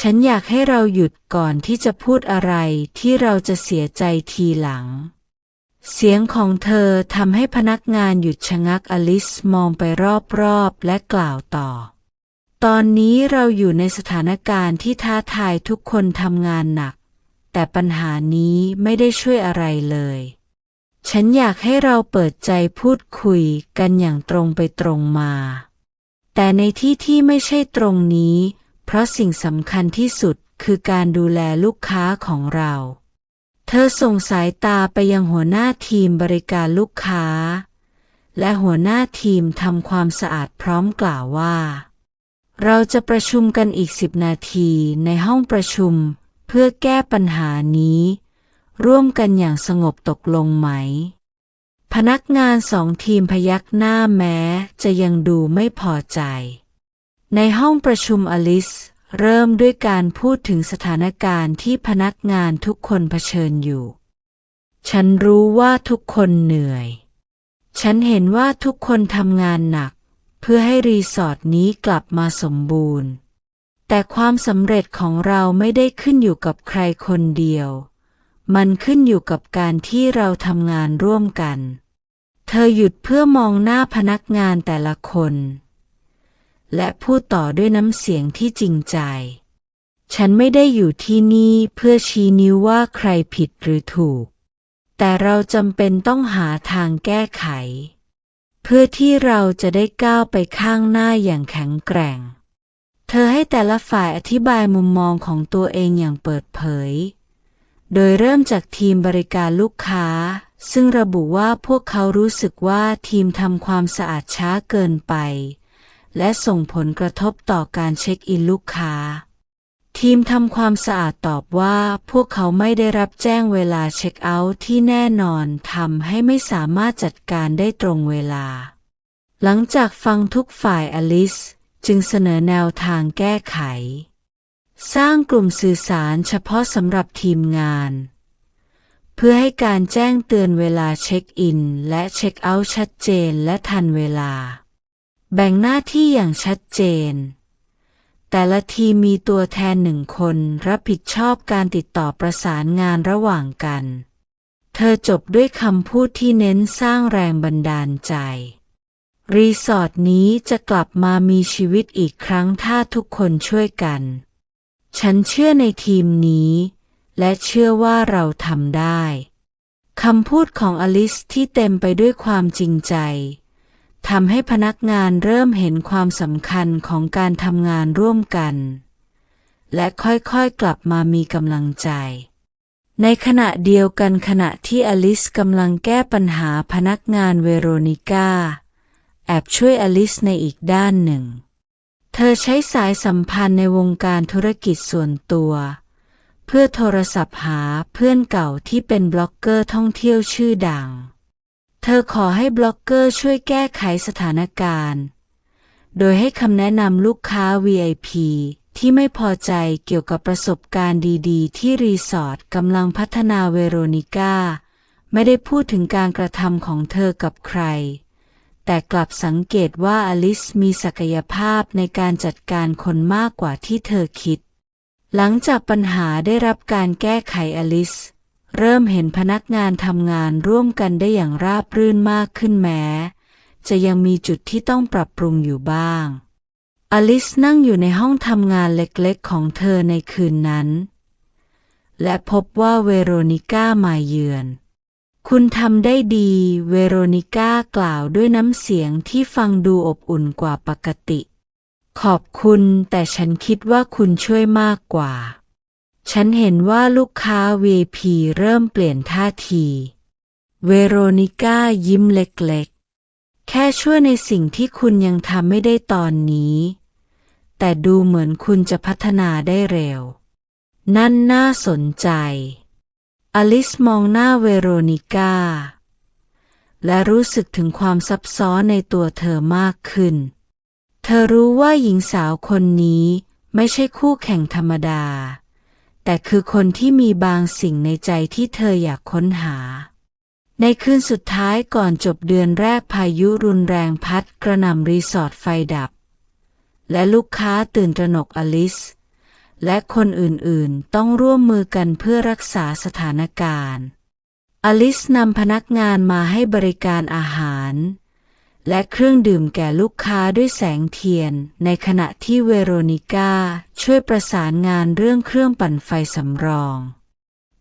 S1: ฉันอยากให้เราหยุดก่อนที่จะพูดอะไรที่เราจะเสียใจทีหลังเสียงของเธอทำให้พนักงานหยุดชะงักอลิซมองไปรอบๆและกล่าวต่อตอนนี้เราอยู่ในสถานการณ์ที่ท้าทายทุกคนทำงานหนักแต่ปัญหานี้ไม่ได้ช่วยอะไรเลยฉันอยากให้เราเปิดใจพูดคุยกันอย่างตรงไปตรงมาแต่ในที่ที่ไม่ใช่ตรงนี้เพราะสิ่งสำคัญที่สุดคือการดูแลลูกค้าของเราเธอส่งสายตาไปยังหัวหน้าทีมบริการลูกค้าและหัวหน้าทีมทำความสะอาดพร้อมกล่าวว่าเราจะประชุมกันอีก10 นาทีในห้องประชุมเพื่อแก้ปัญหานี้ร่วมกันอย่างสงบตกลงไหมพนักงาน2 ทีมพยักหน้าแม้จะยังดูไม่พอใจในห้องประชุมอลิซเริ่มด้วยการพูดถึงสถานการณ์ที่พนักงานทุกคนเผชิญอยู่ฉันรู้ว่าทุกคนเหนื่อยฉันเห็นว่าทุกคนทำงานหนักเพื่อให้รีสอร์ทนี้กลับมาสมบูรณ์แต่ความสำเร็จของเราไม่ได้ขึ้นอยู่กับใครคนเดียวมันขึ้นอยู่กับการที่เราทำงานร่วมกันเธอหยุดเพื่อมองหน้าพนักงานแต่ละคนและพูดต่อด้วยน้ำเสียงที่จริงใจฉันไม่ได้อยู่ที่นี่เพื่อชี้นิ้วว่าใครผิดหรือถูกแต่เราจำเป็นต้องหาทางแก้ไขเพื่อที่เราจะได้ก้าวไปข้างหน้าอย่างแข็งแกร่งเธอให้แต่ละฝ่ายอธิบายมุมมองของตัวเองอย่างเปิดเผยโดยเริ่มจากทีมบริการลูกค้าซึ่งระบุว่าพวกเขารู้สึกว่าทีมทำความสะอาดช้าเกินไปและส่งผลกระทบต่อการเช็คอินลูกค้าทีมทำความสะอาดตอบว่าพวกเขาไม่ได้รับแจ้งเวลาเช็คเอาท์ที่แน่นอนทำให้ไม่สามารถจัดการได้ตรงเวลาหลังจากฟังทุกฝ่ายอลิซจึงเสนอแนวทางแก้ไขสร้างกลุ่มสื่อสารเฉพาะสำหรับทีมงานเพื่อให้การแจ้งเตือนเวลาเช็คอินและเช็คเอาท์ชัดเจนและทันเวลาแบ่งหน้าที่อย่างชัดเจนแต่ละทีมมีตัวแทน1 คนรับผิดชอบการติดต่อประสานงานระหว่างกันเธอจบด้วยคำพูดที่เน้นสร้างแรงบันดาลใจรีสอร์ทนี้จะกลับมามีชีวิตอีกครั้งถ้าทุกคนช่วยกันฉันเชื่อในทีมนี้และเชื่อว่าเราทำได้คำพูดของอลิซที่เต็มไปด้วยความจริงใจทำให้พนักงานเริ่มเห็นความสำคัญของการทำงานร่วมกันและค่อยๆกลับมามีกำลังใจในขณะเดียวกันขณะที่อลิซกำลังแก้ปัญหาพนักงานเวโรนิก้าแอบช่วยอลิซในอีกด้านหนึ่งเธอใช้สายสัมพันธ์ในวงการธุรกิจส่วนตัวเพื่อโทรศัพท์หาเพื่อนเก่าที่เป็นบล็อกเกอร์ท่องเที่ยวชื่อดังเธอขอให้บล็อกเกอร์ช่วยแก้ไขสถานการณ์ โดยให้คำแนะนำลูกค้า VIP ที่ไม่พอใจเกี่ยวกับประสบการณ์ดีๆที่รีสอร์ทกำลังพัฒนาเวโรนิก้าไม่ได้พูดถึงการกระทำของเธอกับใครแต่กลับสังเกตว่าอลิซมีศักยภาพในการจัดการคนมากกว่าที่เธอคิดหลังจากปัญหาได้รับการแก้ไขอลิซเริ่มเห็นพนักงานทำงานร่วมกันได้อย่างราบรื่นมากขึ้นแม้จะยังมีจุดที่ต้องปรับปรุงอยู่บ้างอลิซนั่งอยู่ในห้องทำงานเล็กๆของเธอในคืนนั้นและพบว่าเวโรนิก้ามาเยือนคุณทำได้ดีเวโรนิก้ากล่าวด้วยน้ำเสียงที่ฟังดูอบอุ่นกว่าปกติขอบคุณแต่ฉันคิดว่าคุณช่วยมากกว่าฉันเห็นว่าลูกค้า VIP เริ่มเปลี่ยนท่าทีเวโรนิก้ายิ้มเล็กๆแค่ช่วยในสิ่งที่คุณยังทำไม่ได้ตอนนี้แต่ดูเหมือนคุณจะพัฒนาได้เร็วนั่นน่าสนใจอลิซมองหน้าเวโรนิก้าและรู้สึกถึงความซับซ้อนในตัวเธอมากขึ้นเธอรู้ว่าหญิงสาวคนนี้ไม่ใช่คู่แข่งธรรมดาแต่คือคนที่มีบางสิ่งในใจที่เธออยากค้นหาในคืนสุดท้ายก่อนจบเดือนแรกพายุรุนแรงพัดกระหน่ำรีสอร์ทไฟดับและลูกค้าตื่นตระหนกอลิซและคนอื่นๆต้องร่วมมือกันเพื่อรักษาสถานการณ์อลิซนำพนักงานมาให้บริการอาหารและเครื่องดื่มแก่ลูกค้าด้วยแสงเทียนในขณะที่เวโรนิก้าช่วยประสานงานเรื่องเครื่องปั่นไฟสำรอง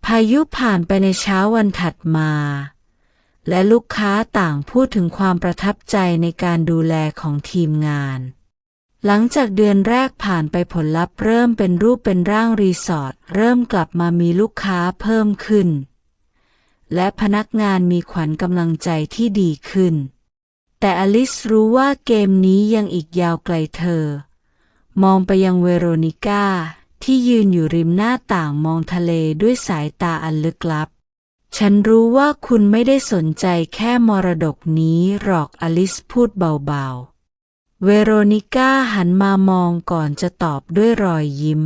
S1: พายุผ่านไปในเช้าวันถัดมาและลูกค้าต่างพูดถึงความประทับใจในการดูแลของทีมงานหลังจากเดือนแรกผ่านไปผลลัพธ์เริ่มเป็นรูปเป็นร่างรีสอร์ทเริ่มกลับมามีลูกค้าเพิ่มขึ้นและพนักงานมีขวัญกำลังใจที่ดีขึ้นแต่อลิซรู้ว่าเกมนี้ยังอีกยาวไกลเธอมองไปยังเวโรนิก้าที่ยืนอยู่ริมหน้าต่างมองทะเลด้วยสายตาอันลึกลับฉันรู้ว่าคุณไม่ได้สนใจแค่มรดกนี้หรอกอลิซพูดเบาๆเวโรนิก้าหันมามองก่อนจะตอบด้วยรอยยิ้ม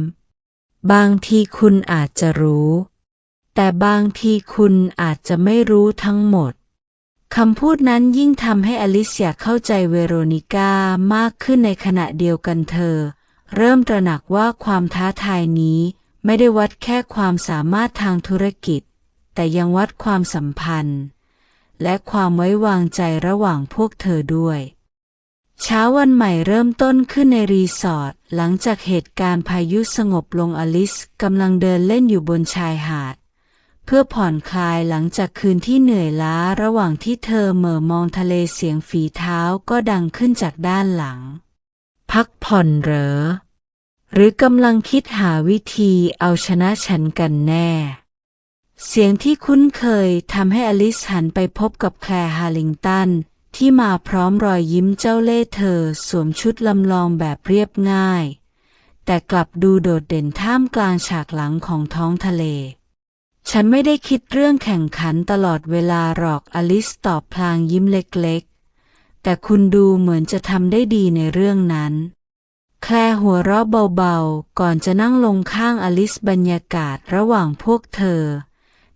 S1: บางทีคุณอาจจะรู้แต่บางทีคุณอาจจะไม่รู้ทั้งหมดคำพูดนั้นยิ่งทำให้อลิซอยากเข้าใจเวโรนิก้ามากขึ้นในขณะเดียวกันเธอเริ่มตระหนักว่าความท้าทายนี้ไม่ได้วัดแค่ความสามารถทางธุรกิจแต่ยังวัดความสัมพันธ์และความไว้วางใจระหว่างพวกเธอด้วยเช้าวันใหม่เริ่มต้นขึ้นในรีสอร์ทหลังจากเหตุการณ์พายุสงบลงอลิซกำลังเดินเล่นอยู่บนชายหาดเพื่อผ่อนคลายหลังจากคืนที่เหนื่อยล้าระหว่างที่เธอเหม่อมองทะเลเสียงฝีเท้าก็ดังขึ้นจากด้านหลังพักผ่อนเหรอหรือกำลังคิดหาวิธีเอาชนะฉันกันแน่เสียงที่คุ้นเคยทำให้อลิซหันไปพบกับแคลร์ฮาริงตันที่มาพร้อมรอยยิ้มเจ้าเล่ห์เธอสวมชุดลำลองแบบเรียบง่ายแต่กลับดูโดดเด่นท่ามกลางฉากหลังของท้องทะเลฉันไม่ได้คิดเรื่องแข่งขันตลอดเวลาหรอกอลิซตอบพลางยิ้มเล็กๆแต่คุณดูเหมือนจะทำได้ดีในเรื่องนั้นแคลร์หัวเราะเบาๆก่อนจะนั่งลงข้างอลิซบรรยากาศระหว่างพวกเธอ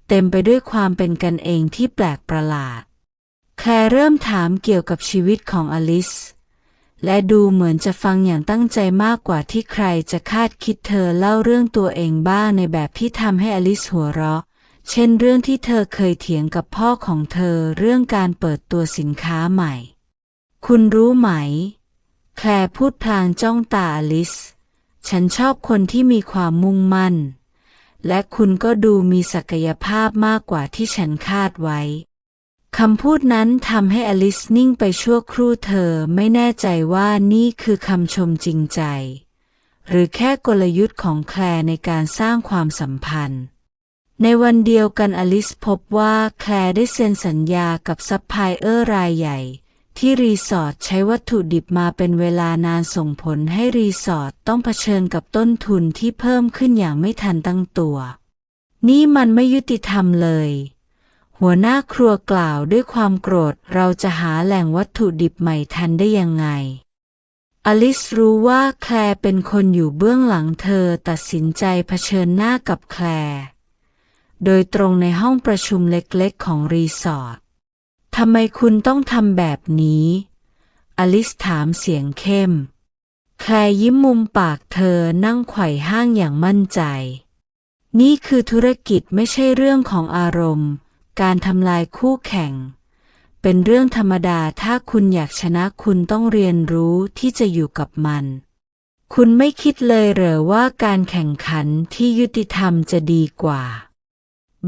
S1: เต็มไปด้วยความเป็นกันเองที่แปลกประหลาดแคลร์เริ่มถามเกี่ยวกับชีวิตของอลิซและดูเหมือนจะฟังอย่างตั้งใจมากกว่าที่ใครจะคาดคิดเธอเล่าเรื่องตัวเองบ้างในแบบที่ทำให้อลิซหัวเราะเช่นเรื่องที่เธอเคยเถียงกับพ่อของเธอเรื่องการเปิดตัวสินค้าใหม่คุณรู้ไหมแคลร์พูดพลางจ้องตาอลิซฉันชอบคนที่มีความมุ่งมั่นและคุณก็ดูมีศักยภาพมากกว่าที่ฉันคาดไว้คำพูดนั้นทำให้อลิซนิ่งไปชั่วครู่เธอไม่แน่ใจว่านี่คือคำชมจริงใจหรือแค่กลยุทธ์ของแคลร์ในการสร้างความสัมพันธ์ในวันเดียวกันอลิซพบว่าแคลร์ได้เซ็นสัญญากับซัพพลายเออร์รายใหญ่ที่รีสอร์ทใช้วัตถุดิบมาเป็นเวลานานส่งผลให้รีสอร์ทต้องเผชิญกับต้นทุนที่เพิ่มขึ้นอย่างไม่ทันตั้งตัวนี่มันไม่ยุติธรรมเลยหัวหน้าครัวกล่าวด้วยความโกรธเราจะหาแหล่งวัตถุดิบใหม่ทันได้ยังไงอ อลิซรู้ว่าแคลร์เป็นคนอยู่เบื้องหลังเธอตัดสินใจเผชิญหน้ากับแคลร์โดยตรงในห้องประชุมเล็กๆของรีสอร์ททำไมคุณต้องทำแบบนี้อลิซถามเสียงเข้มแคลร์ยิ้มมุมปากเธอนั่งไขว่ห้างอย่างมั่นใจนี่คือธุรกิจไม่ใช่เรื่องของอารมณ์การทำลายคู่แข่งเป็นเรื่องธรรมดาถ้าคุณอยากชนะคุณต้องเรียนรู้ที่จะอยู่กับมันคุณไม่คิดเลยเหรอว่าการแข่งขันที่ยุติธรรมจะดีกว่า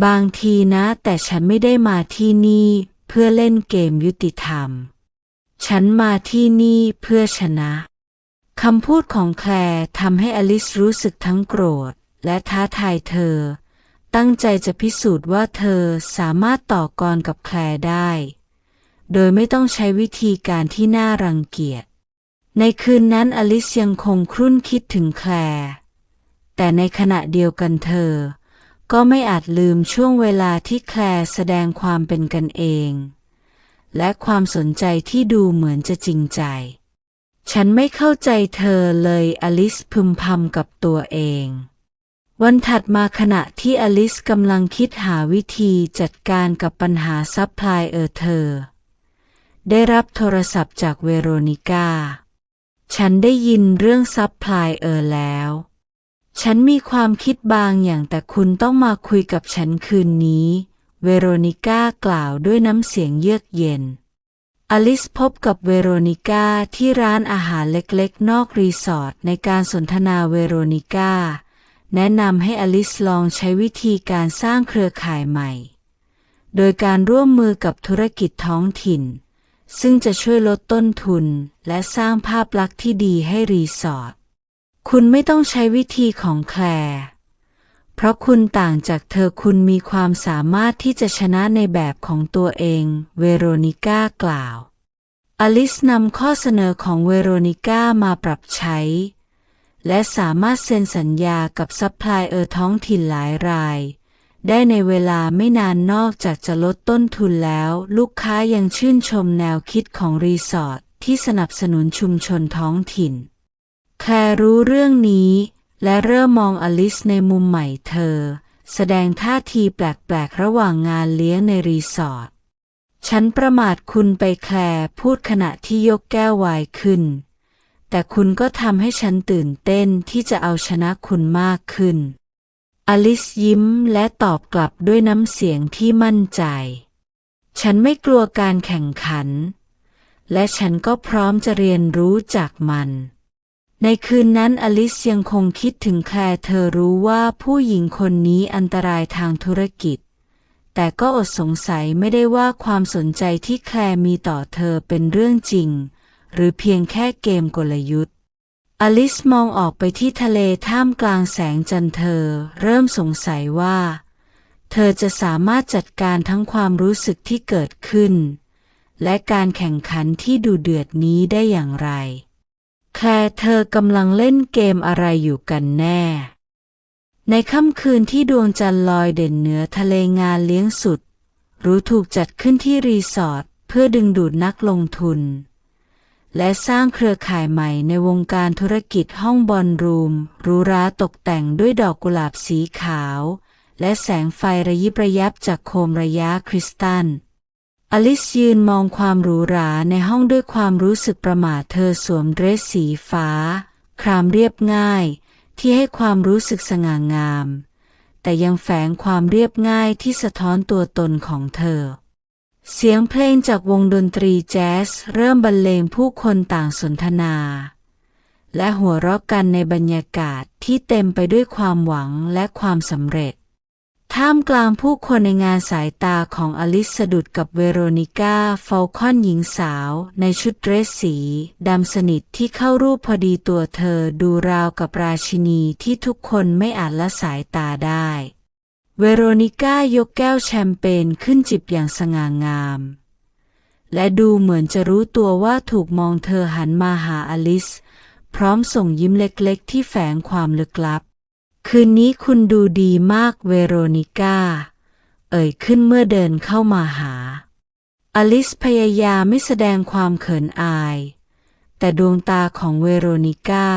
S1: บางทีนะแต่ฉันไม่ได้มาที่นี่เพื่อเล่นเกมยุติธรรมฉันมาที่นี่เพื่อชนะคำพูดของแคลร์ทำให้อลิซรู้สึกทั้งโกรธและท้าทายเธอตั้งใจจะพิสูจน์ว่าเธอสามารถต่อกรกับแคลร์ได้โดยไม่ต้องใช้วิธีการที่น่ารังเกียจในคืนนั้นอลิซยังคงครุ่นคิดถึงแคลร์แต่ในขณะเดียวกันเธอก็ไม่อาจลืมช่วงเวลาที่แคลร์แสดงความเป็นกันเองและความสนใจที่ดูเหมือนจะจริงใจฉันไม่เข้าใจเธอเลยอลิซพึมพำกับตัวเองวันถัดมาขณะที่อลิซกำลังคิดหาวิธีจัดการกับปัญหาซัพพลายเออร์เธอได้รับโทรศัพท์จากเวโรนิก้าฉันได้ยินเรื่องซัพพลายเออร์แล้วฉันมีความคิดบางอย่างแต่คุณต้องมาคุยกับฉันคืนนี้เวโรนิก้ากล่าวด้วยน้ำเสียงเยือกเย็นอลิซพบกับเวโรนิก้าที่ร้านอาหารเล็กๆนอกรีสอร์ทในการสนทนาเวโรนิก้าแนะนำให้อลิซลองใช้วิธีการสร้างเครือข่ายใหม่โดยการร่วมมือกับธุรกิจท้องถิ่นซึ่งจะช่วยลดต้นทุนและสร้างภาพลักษณ์ที่ดีให้รีสอร์ทคุณไม่ต้องใช้วิธีของแคลร์เพราะคุณต่างจากเธอคุณมีความสามารถที่จะชนะในแบบของตัวเองเวโรนิก้ากล่าวอลิซนำข้อเสนอของเวโรนิก้ามาปรับใช้และสามารถเซ็นสัญญากับซัพพลายเออร์ท้องถิ่นหลายรายได้ในเวลาไม่นานนอกจากจะลดต้นทุนแล้วลูกค้ายังชื่นชมแนวคิดของรีสอร์ทที่สนับสนุนชุมชนท้องถิ่นแคลร์รู้เรื่องนี้และเริ่มมองอลิซในมุมใหม่เธอแสดงท่าทีแปลกๆระหว่างงานเลี้ยงในรีสอร์ทฉันประมาทคุณไปแคลร์พูดขณะที่ยกแก้วไวน์ขึ้นแต่คุณก็ทำให้ฉันตื่นเต้นที่จะเอาชนะคุณมากขึ้นอลิซยิ้มและตอบกลับด้วยน้ำเสียงที่มั่นใจฉันไม่กลัวการแข่งขันและฉันก็พร้อมจะเรียนรู้จากมันในคืนนั้นอลิซยังคงคิดถึงแคลร์เธอรู้ว่าผู้หญิงคนนี้อันตรายทางธุรกิจแต่ก็อดสงสัยไม่ได้ว่าความสนใจที่แคลร์มีต่อเธอเป็นเรื่องจริงหรือเพียงแค่เกมกลยุทธ์อลิซมองออกไปที่ทะเลท่ามกลางแสงจันทร์เธอเริ่มสงสัยว่าเธอจะสามารถจัดการทั้งความรู้สึกที่เกิดขึ้นและการแข่งขันที่ดุเดือดนี้ได้อย่างไรแคลร์เธอกำลังเล่นเกมอะไรอยู่กันแน่ในค่ำคืนที่ดวงจันทร์ลอยเด่นเหนือทะเลงานเลี้ยงสุดหรูถูกจัดขึ้นที่รีสอร์ทเพื่อดึงดูดนักลงทุนและสร้างเครือข่ายใหม่ในวงการธุรกิจห้องบอลรูมหรูหราตกแต่งด้วยดอกกุหลาบสีขาวและแสงไฟระยิบระยับจากโคมระยะคริสตัลอลิซยืนมองความหรูหราในห้องด้วยความรู้สึกประหม่าเธอสวมเดรสสีฟ้าครามเรียบง่ายที่ให้ความรู้สึกสง่างามแต่ยังแฝงความเรียบง่ายที่สะท้อนตัวตนของเธอเสียงเพลงจากวงดนตรีแจ๊สเริ่มบรรเลงผู้คนต่างสนทนาและหัวเราะกันในบรรยากาศที่เต็มไปด้วยความหวังและความสำเร็จท่ามกลางผู้คนในงานสายตาของอลิซสะดุดกับเวโรนิก้าฟอลคอนหญิงสาวในชุดเดรสสีดำสนิทที่เข้ารูปพอดีตัวเธอดูราวกับราชินีที่ทุกคนไม่อาจละสายตาได้เวโรนิก้ายกแก้วแชมเปญขึ้นจิบอย่างสง่างามและดูเหมือนจะรู้ตัวว่าถูกมองเธอหันมาหาอลิซพร้อมส่งยิ้มเล็กๆที่แฝงความลึกลับคืนนี้คุณดูดีมากเวโรนิก้าเอ่ยขึ้นเมื่อเดินเข้ามาหาอลิซพยายามไม่แสดงความเขินอาย แต่ดวงตาของเวโรนิก้า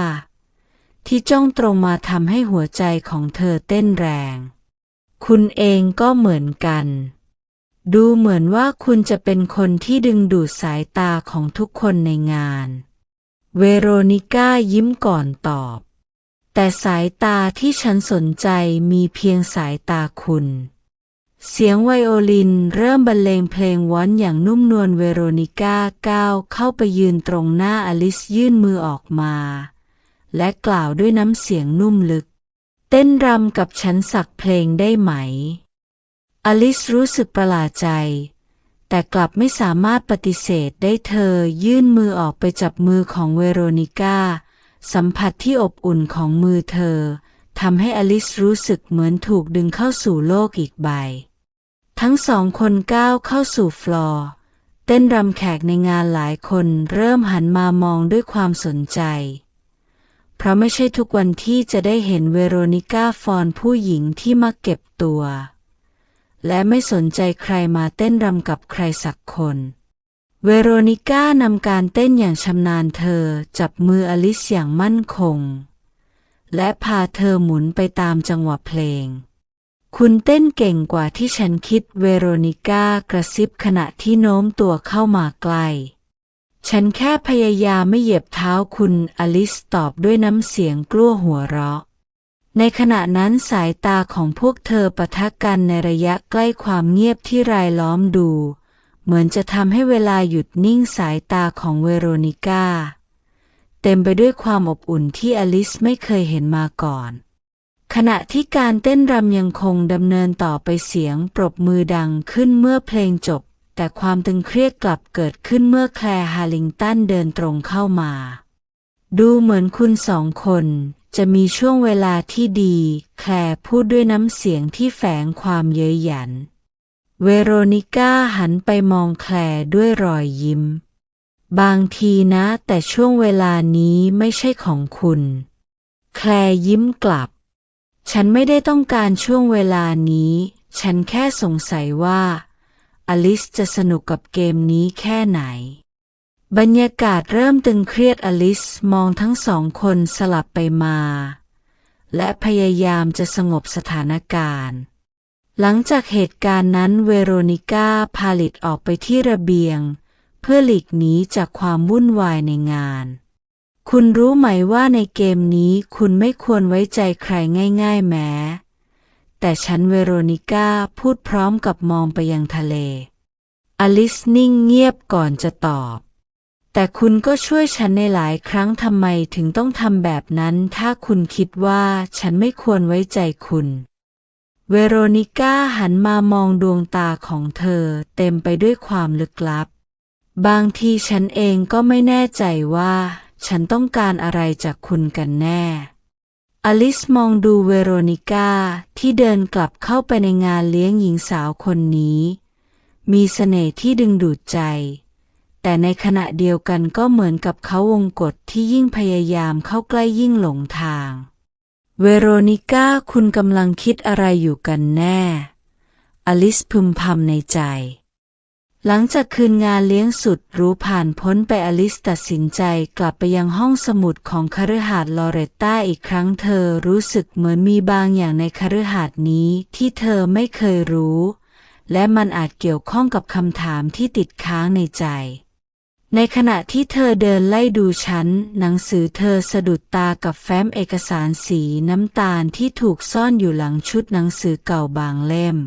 S1: ที่จ้องตรงมาทำให้หัวใจของเธอเต้นแรงคุณเองก็เหมือนกันดูเหมือนว่าคุณจะเป็นคนที่ดึงดูดสายตาของทุกคนในงานเวโรนิก้ายิ้มก่อนตอบแต่สายตาที่ฉันสนใจมีเพียงสายตาคุณเสียงไวโอลินเริ่มบรรเลงเพลงวอนอย่างนุ่มนวลเวโรนิก้าก้าวเข้าไปยืนตรงหน้าอลิซยื่นมือออกมาและกล่าวด้วยน้ำเสียงนุ่มลึกเต้นรำกับฉันสักเพลงได้ไหมอลิซรู้สึกประหลาดใจแต่กลับไม่สามารถปฏิเสธได้เธอยื่นมือออกไปจับมือของเวโรนิก้าสัมผัสที่อบอุ่นของมือเธอทำให้อลิซรู้สึกเหมือนถูกดึงเข้าสู่โลกอีกใบทั้งสองคนก้าวเข้าสู่ฟลอร์เต้นรำแขกในงานหลายคนเริ่มหันมามองด้วยความสนใจเพราะไม่ใช่ทุกวันที่จะได้เห็นเวโรนิก้าฟอนผู้หญิงที่มาเก็บตัวและไม่สนใจใครมาเต้นรำกับใครสักคนเวโรนิก้านำการเต้นอย่างชำนาญเธอจับมืออลิซอย่างมั่นคงและพาเธอหมุนไปตามจังหวะเพลงคุณเต้นเก่งกว่าที่ฉันคิดเวโรนิก้ากระซิบขณะที่โน้มตัวเข้ามาใกล้ฉันแค่พยายามไม่เหยียบเท้าคุณอลิซตอบด้วยน้ำเสียงกลั้วหัวเราะในขณะนั้นสายตาของพวกเธอปะทะกันในระยะใกล้ความเงียบที่รายล้อมดูเหมือนจะทำให้เวลาหยุดนิ่งสายตาของเวโรนิก้าเต็มไปด้วยความอบอุ่นที่อลิซไม่เคยเห็นมาก่อนขณะที่การเต้นรำยังคงดำเนินต่อไปเสียงปรบมือดังขึ้นเมื่อเพลงจบแต่ความตึงเครียดกลับเกิดขึ้นเมื่อแคลร์ฮาริงตันเดินตรงเข้ามาดูเหมือนคุณสองคนจะมีช่วงเวลาที่ดีแคลร์พูดด้วยน้ำเสียงที่แฝงความเย้ยหยันเวโรนิก้าหันไปมองแคลร์ด้วยรอยยิ้มบางทีนะแต่ช่วงเวลานี้ไม่ใช่ของคุณแคลร์ยิ้มกลับฉันไม่ได้ต้องการช่วงเวลานี้ฉันแค่สงสัยว่าอลิซจะสนุกกับเกมนี้แค่ไหนบรรยากาศเริ่มตึงเครียดอลิซมองทั้งสองคนสลับไปมาและพยายามจะสงบสถานการณ์หลังจากเหตุการณ์นั้นเวโรนิก้าพาลิดออกไปที่ระเบียงเพื่อหลีกหนีจากความวุ่นวายในงานคุณรู้ไหมว่าในเกมนี้คุณไม่ควรไว้ใจใครง่ายๆแม้แต่ฉันเวโรนิก้าพูดพร้อมกับมองไปยังทะเลอลิซนิ่งเงียบก่อนจะตอบแต่คุณก็ช่วยฉันในหลายครั้งทำไมถึงต้องทำแบบนั้นถ้าคุณคิดว่าฉันไม่ควรไว้ใจคุณเวโรนิก้าหันมามองดวงตาของเธอเต็มไปด้วยความลึกลับบางทีฉันเองก็ไม่แน่ใจว่าฉันต้องการอะไรจากคุณกันแน่อลิซมองดูเวโรนิก้าที่เดินกลับเข้าไปในงานเลี้ยงหญิงสาวคนนี้มีเสน่ห์ที่ดึงดูดใจแต่ในขณะเดียวกันก็เหมือนกับเขาวงกฏที่ยิ่งพยายามเข้าใกล้ยิ่งหลงทางเวโรนิก้าคุณกำลังคิดอะไรอยู่กันแน่อลิซพึมพำในใจหลังจากคืนงานเลี้ยงสุดหรูผ่านพ้นไปอลิซตัดสินใจกลับไปยังห้องสมุดของคฤหาสน์ลอเรตตาอีกครั้งเธอรู้สึกเหมือนมีบางอย่างในคฤหาสน์นี้ที่เธอไม่เคยรู้และมันอาจเกี่ยวข้องกับคำถามที่ติดค้างในใจในขณะที่เธอเดินไล่ดูชั้นหนังสือเธอสะดุดตากับแฟ้มเอกสารสีน้ำตาลที่ถูกซ่อนอยู่หลังชุดหนังสือเก่าบางเล่ม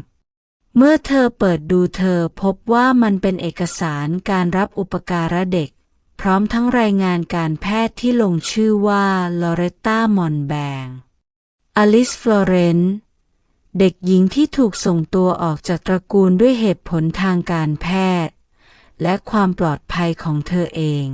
S1: เมื่อเธอเปิดดูเธอพบว่ามันเป็นเอกสารการรับอุปการะเด็กพร้อมทั้งรายงานการแพทย์ที่ลงชื่อว่าลอเรตตามอนแบงอลิซฟลอเรนซ์เด็กหญิงที่ถูกส่งตัวออกจากตระกูลด้วยเหตุผลทางการแพทย์และความปลอดภัยของเธอเอง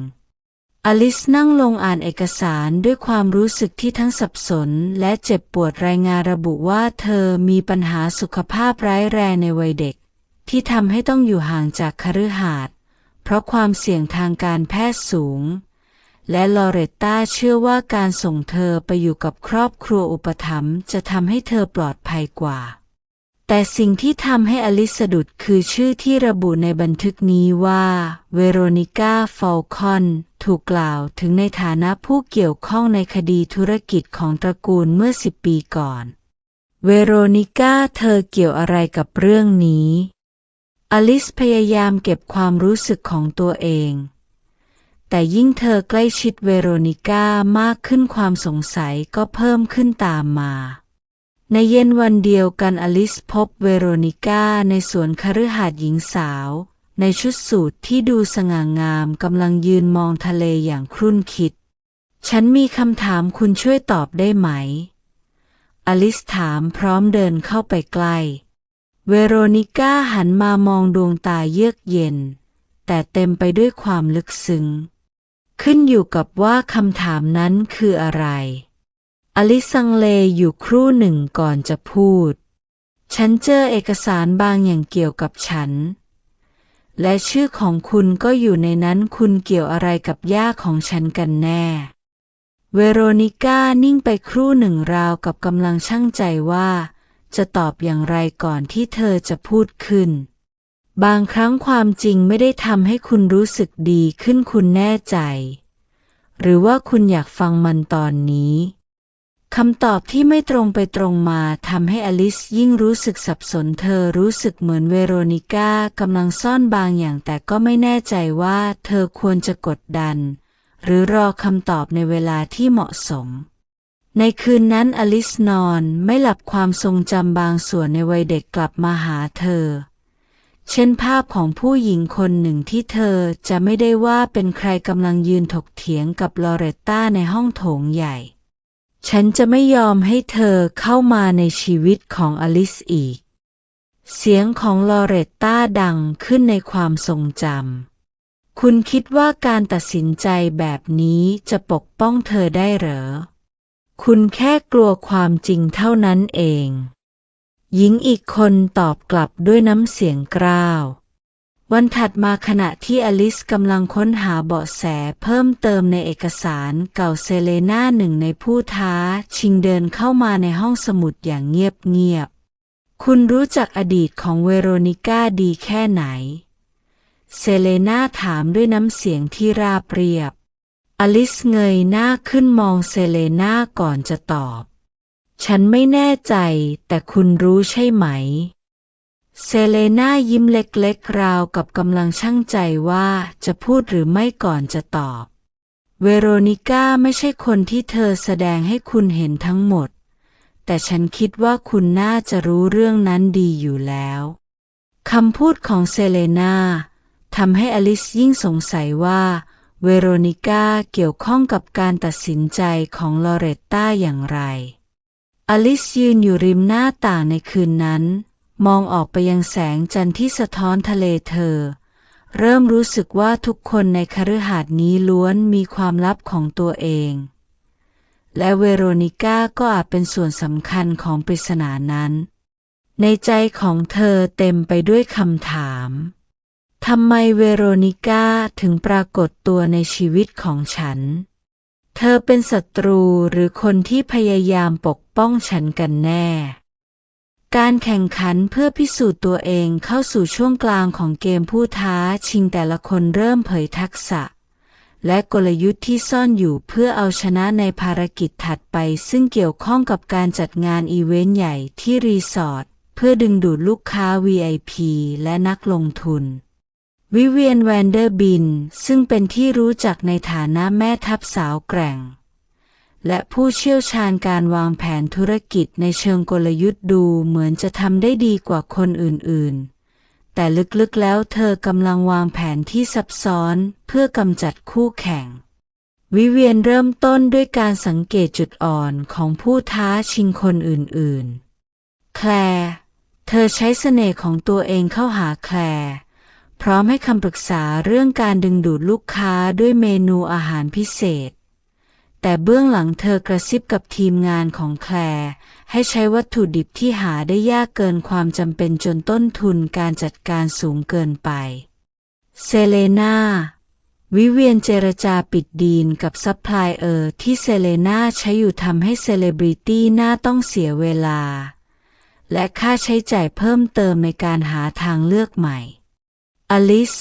S1: อลิซนั่งลงอ่านเอกสารด้วยความรู้สึกที่ทั้งสับสนและเจ็บปวดรายงานระบุว่าเธอมีปัญหาสุขภาพร้ายแรงในวัยเด็กที่ทำให้ต้องอยู่ห่างจากคฤหาสน์เพราะความเสี่ยงทางการแพทย์สูงและลอเรตตาเชื่อว่าการส่งเธอไปอยู่กับครอบครัวอุปถัมภ์จะทำให้เธอปลอดภัยกว่าแต่ แต่สิ่งที่ทำให้อลิซสะดุดคือชื่อที่ระบุในบันทึกนี้ว่าเวโรนิก้าฟอลคอนถูกกล่าวถึงในฐานะผู้เกี่ยวข้องในคดีธุรกิจของตระกูลเมื่อ10 ปีก่อนเวโรนิก้าเธอเกี่ยวอะไรกับเรื่องนี้อลิซพยายามเก็บความรู้สึกของตัวเองแต่ยิ่งเธอใกล้ชิดเวโรนิก้ามากขึ้นความสงสัยก็เพิ่มขึ้นตามมาในเย็นวันเดียวกันอลิซพบเวโรนิก้าในสวนคฤหาสน์หญิงสาวในชุดสูทที่ดูสง่างามกำลังยืนมองทะเลอย่างครุ่นคิดฉันมีคำถามคุณช่วยตอบได้ไหมอลิซถามพร้อมเดินเข้าไปใกล้เวโรนิก้าหันมามองดวงตาเยือกเย็นแต่เต็มไปด้วยความลึกซึ้งขึ้นอยู่กับว่าคำถามนั้นคืออะไรอลิซลังเลอยู่ครู่หนึ่งก่อนจะพูดฉันเจอเอกสารบางอย่างเกี่ยวกับฉันและชื่อของคุณก็อยู่ในนั้นคุณเกี่ยวอะไรกับย่าของฉันกันแน่เวโรนิก้านิ่งไปครู่หนึ่งราวกับกำลังชั่งใจว่าจะตอบอย่างไรก่อนที่เธอจะพูดขึ้นบางครั้งความจริงไม่ได้ทำให้คุณรู้สึกดีขึ้นคุณแน่ใจหรือว่าคุณอยากฟังมันตอนนี้คำตอบที่ไม่ตรงไปตรงมาทำให้อลิซยิ่งรู้สึกสับสนเธอรู้สึกเหมือนเวโรนิก้ากำลังซ่อนบางอย่างแต่ก็ไม่แน่ใจว่าเธอควรจะกดดันหรือรอคำตอบในเวลาที่เหมาะสมในคืนนั้นอลิซนอนไม่หลับความทรงจำบางส่วนในวัยเด็กกลับมาหาเธอเช่นภาพของผู้หญิงคนหนึ่งที่เธอจะไม่ได้ว่าเป็นใครกำลังยืนถกเถียงกับลอเรตตาในห้องโถงใหญ่ฉันจะไม่ยอมให้เธอเข้ามาในชีวิตของอลิซอีกเสียงของลอเรตตาดังขึ้นในความทรงจำคุณคิดว่าการตัดสินใจแบบนี้จะปกป้องเธอได้เหรอคุณแค่กลัวความจริงเท่านั้นเองหญิงอีกคนตอบกลับด้วยน้ำเสียงกร้าววันถัดมาขณะที่อลิซกำลังค้นหาเบาะแสเพิ่มเติมในเอกสารเก่าเซเลนาหนึ่งในผู้ท้าชิงเดินเข้ามาในห้องสมุดอย่างเงียบๆคุณรู้จักอดีตของเวโรนิก้าดีแค่ไหนเซเลนาถามด้วยน้ำเสียงที่ราบเรียบอลิซเงยหน้าขึ้นมองเซเลนาก่อนจะตอบฉันไม่แน่ใจแต่คุณรู้ใช่ไหมเซเลนายิ้มเล็กๆราวกับกำลังชั่งใจว่าจะพูดหรือไม่ก่อนจะตอบเวโรนิก้าไม่ใช่คนที่เธอแสดงให้คุณเห็นทั้งหมดแต่ฉันคิดว่าคุณน่าจะรู้เรื่องนั้นดีอยู่แล้วคำพูดของเซเลนาทำให้อลิซยิ่งสงสัยว่าเวโรนิก้าเกี่ยวข้องกับการตัดสินใจของลอเรตตาอย่างไรอลิซยืนอยู่ริมหน้าต่างในคืนนั้นมองออกไปยังแสงจันทร์ที่สะท้อนทะเลเธอเริ่มรู้สึกว่าทุกคนในคฤหาสน์นี้ล้วนมีความลับของตัวเองและเวโรนิก้าก็อาจเป็นส่วนสำคัญของปริศนานั้นในใจของเธอเต็มไปด้วยคำถามทำไมเวโรนิก้าถึงปรากฏตัวในชีวิตของฉันเธอเป็นศัตรูหรือคนที่พยายามปกป้องฉันกันแน่การแข่งขันเพื่อพิสูจน์ตัวเองเข้าสู่ช่วงกลางของเกมผู้ท้าชิงแต่ละคนเริ่มเผยทักษะและกลยุทธ์ที่ซ่อนอยู่เพื่อเอาชนะในภารกิจถัดไปซึ่งเกี่ยวข้องกับการจัดงานอีเวนต์ใหญ่ที่รีสอร์ทเพื่อดึงดูดลูกค้า VIP และนักลงทุนวิเวียน แวนเดอร์บินซึ่งเป็นที่รู้จักในฐานะแม่ทัพสาวแกร่งและผู้เชี่ยวชาญการวางแผนธุรกิจในเชิงกลยุทธ์ดูเหมือนจะทำได้ดีกว่าคนอื่นๆแต่ลึกๆแล้วเธอกำลังวางแผนที่ซับซ้อนเพื่อกำจัดคู่แข่งวิเวียนเริ่มต้นด้วยการสังเกตจุดอ่อนของผู้ท้าชิงคนอื่นๆแคลร์เธอใช้เสน่ห์ของตัวเองเข้าหาแคลร์พร้อมให้คำปรึกษาเรื่องการดึงดูดลูกค้าด้วยเมนูอาหารพิเศษแต่เบื้องหลังเธอกระซิบกับทีมงานของแคลร์ให้ใช้วัตถุดิบที่หาได้ยากเกินความจำเป็นจนต้นทุนการจัดการสูงเกินไปเซเลนาวิเวียนเจรจาปิดดีลกับซัพพลายเออร์ที่เซเลนาใช้อยู่ทำให้เซเลบริตี้หน้าต้องเสียเวลา และค่าใช้จ่ายเพิ่มเติมในการหาทางเลือกใหม่อลิส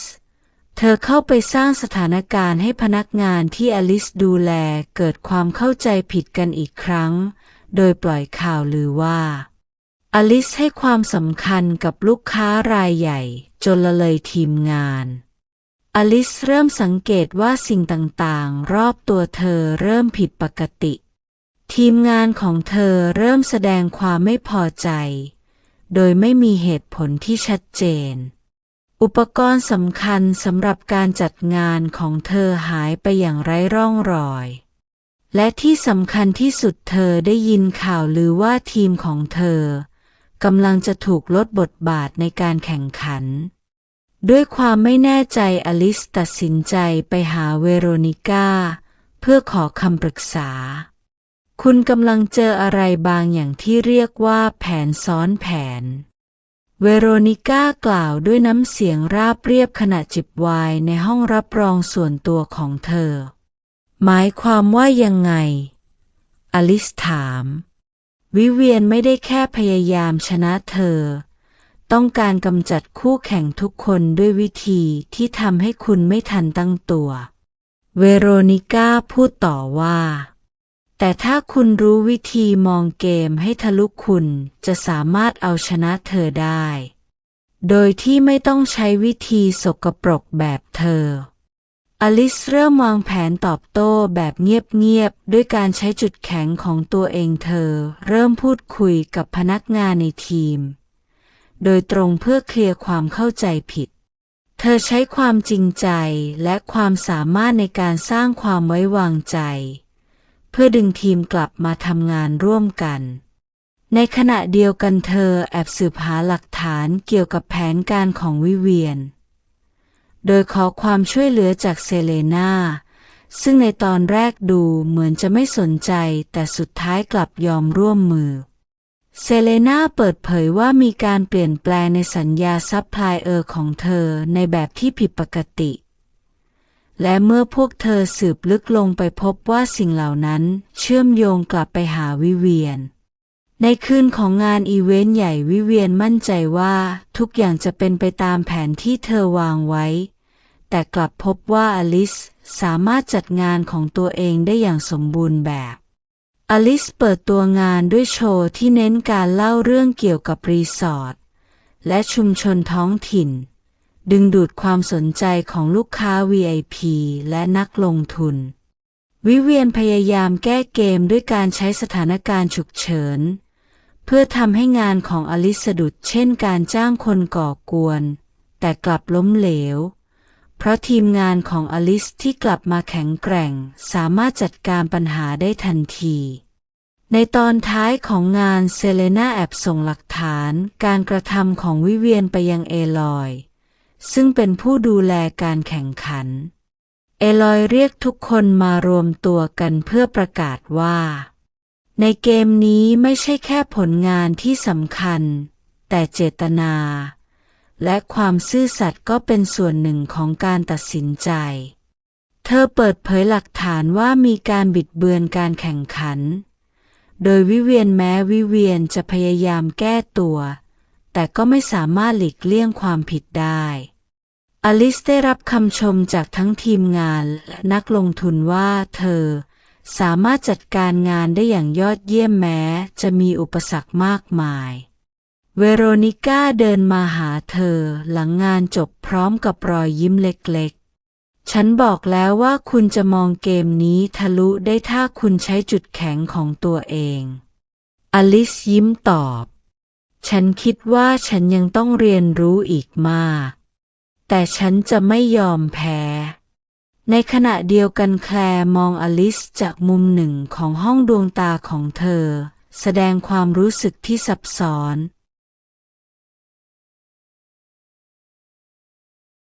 S1: เธอเข้าไปสร้างสถานการณ์ให้พนักงานที่อลิสดูแลเกิดความเข้าใจผิดกันอีกครั้งโดยปล่อยข่าวลือว่าอลิสให้ความสำคัญกับลูกค้ารายใหญ่จนละเลยทีมงานอลิสเริ่มสังเกตว่าสิ่งต่างๆรอบตัวเธอเริ่มผิดปกติทีมงานของเธอเริ่มแสดงความไม่พอใจโดยไม่มีเหตุผลที่ชัดเจนอุปกรณ์สำคัญสำหรับการจัดงานของเธอหายไปอย่างไร้ร่องรอยและที่สำคัญที่สุดเธอได้ยินข่าวลือว่าทีมของเธอกำลังจะถูกลดบทบาทในการแข่งขันด้วยความไม่แน่ใจอลิสตัดสินใจไปหาเวโรนิก้าเพื่อขอคำปรึกษาคุณกำลังเจออะไรบางอย่างที่เรียกว่าแผนซ้อนแผนเวโรนิก้ากล่าวด้วยน้ำเสียงราบเรียบขณะจิบไวน์ในห้องรับรองส่วนตัวของเธอหมายความว่ายังไงอลิสถามวิเวียนไม่ได้แค่พยายามชนะเธอต้องการกำจัดคู่แข่งทุกคนด้วยวิธีที่ทำให้คุณไม่ทันตั้งตัวเวโรนิก้าพูดต่อว่าแต่ถ้าคุณรู้วิธีมองเกมให้ทะลุคุณจะสามารถเอาชนะเธอได้โดยที่ไม่ต้องใช้วิธีสกปรกแบบเธออลิสเริ่มวางแผนตอบโต้แบบเงียบๆด้วยการใช้จุดแข็งของตัวเองเธอเริ่มพูดคุยกับพนักงานในทีมโดยตรงเพื่อเคลียร์ความเข้าใจผิดเธอใช้ความจริงใจและความสามารถในการสร้างความไว้วางใจเพื่อดึงทีมกลับมาทำงานร่วมกันในขณะเดียวกันเธอแอบสืบหาหลักฐานเกี่ยวกับแผนการของวิเวียนโดยขอความช่วยเหลือจากเซเลนาซึ่งในตอนแรกดูเหมือนจะไม่สนใจแต่สุดท้ายกลับยอมร่วมมือเซเลนาเปิดเผยว่ามีการเปลี่ยนแปลงในสัญญาซัพพลายเออร์ของเธอในแบบที่ผิดปกติและเมื่อพวกเธอสืบลึกลงไปพบว่าสิ่งเหล่านั้นเชื่อมโยงกลับไปหาวิเวียนในคืนของงานอีเวนต์ใหญ่วิเวียนมั่นใจว่าทุกอย่างจะเป็นไปตามแผนที่เธอวางไว้แต่กลับพบว่าอลิสสามารถจัดงานของตัวเองได้อย่างสมบูรณ์แบบอลิสเปิดตัวงานด้วยโชว์ที่เน้นการเล่าเรื่องเกี่ยวกับรีสอร์ทและชุมชนท้องถิ่นดึงดูดความสนใจของลูกค้า VIP และนักลงทุนวิเวียนพยายามแก้เกมด้วยการใช้สถานการณ์ฉุกเฉินเพื่อทำให้งานของอลิสสะดุดเช่นการจ้างคนก่อกวนแต่กลับล้มเหลวเพราะทีมงานของอลิสที่กลับมาแข็งแกร่งสามารถจัดการปัญหาได้ทันทีในตอนท้ายของงานเซเลนาแอบส่งหลักฐานการกระทำของวิเวียนไปยังเอลอยซึ่งเป็นผู้ดูแลการแข่งขันเอลอยเรียกทุกคนมารวมตัวกันเพื่อประกาศว่าในเกมนี้ไม่ใช่แค่ผลงานที่สำคัญแต่เจตนาและความซื่อสัตย์ก็เป็นส่วนหนึ่งของการตัดสินใจเธอเปิดเผยหลักฐานว่ามีการบิดเบือนการแข่งขันโดยวิเวียนแม้วิเวียนจะพยายามแก้ตัวแต่ก็ไม่สามารถหลีกเลี่ยงความผิดได้อลิสได้รับคำชมจากทั้งทีมงานและนักลงทุนว่าเธอสามารถจัดการงานได้อย่างยอดเยี่ยมแม้จะมีอุปสรรคมากมายเวโรนิก้าเดินมาหาเธอหลังงานจบพร้อมกับรอยยิ้มเล็กๆฉันบอกแล้วว่าคุณจะมองเกมนี้ทะลุได้ถ้าคุณใช้จุดแข็งของตัวเองอลิสยิ้มตอบฉันคิดว่าฉันยังต้องเรียนรู้อีกมากแต่ฉันจะไม่ยอมแพ้ในขณะเดียวกันแคลร์มองอลิสจากมุมหนึ่งของห้องดวงตาของเธอแสดงความรู้สึกที่ซับซ้อน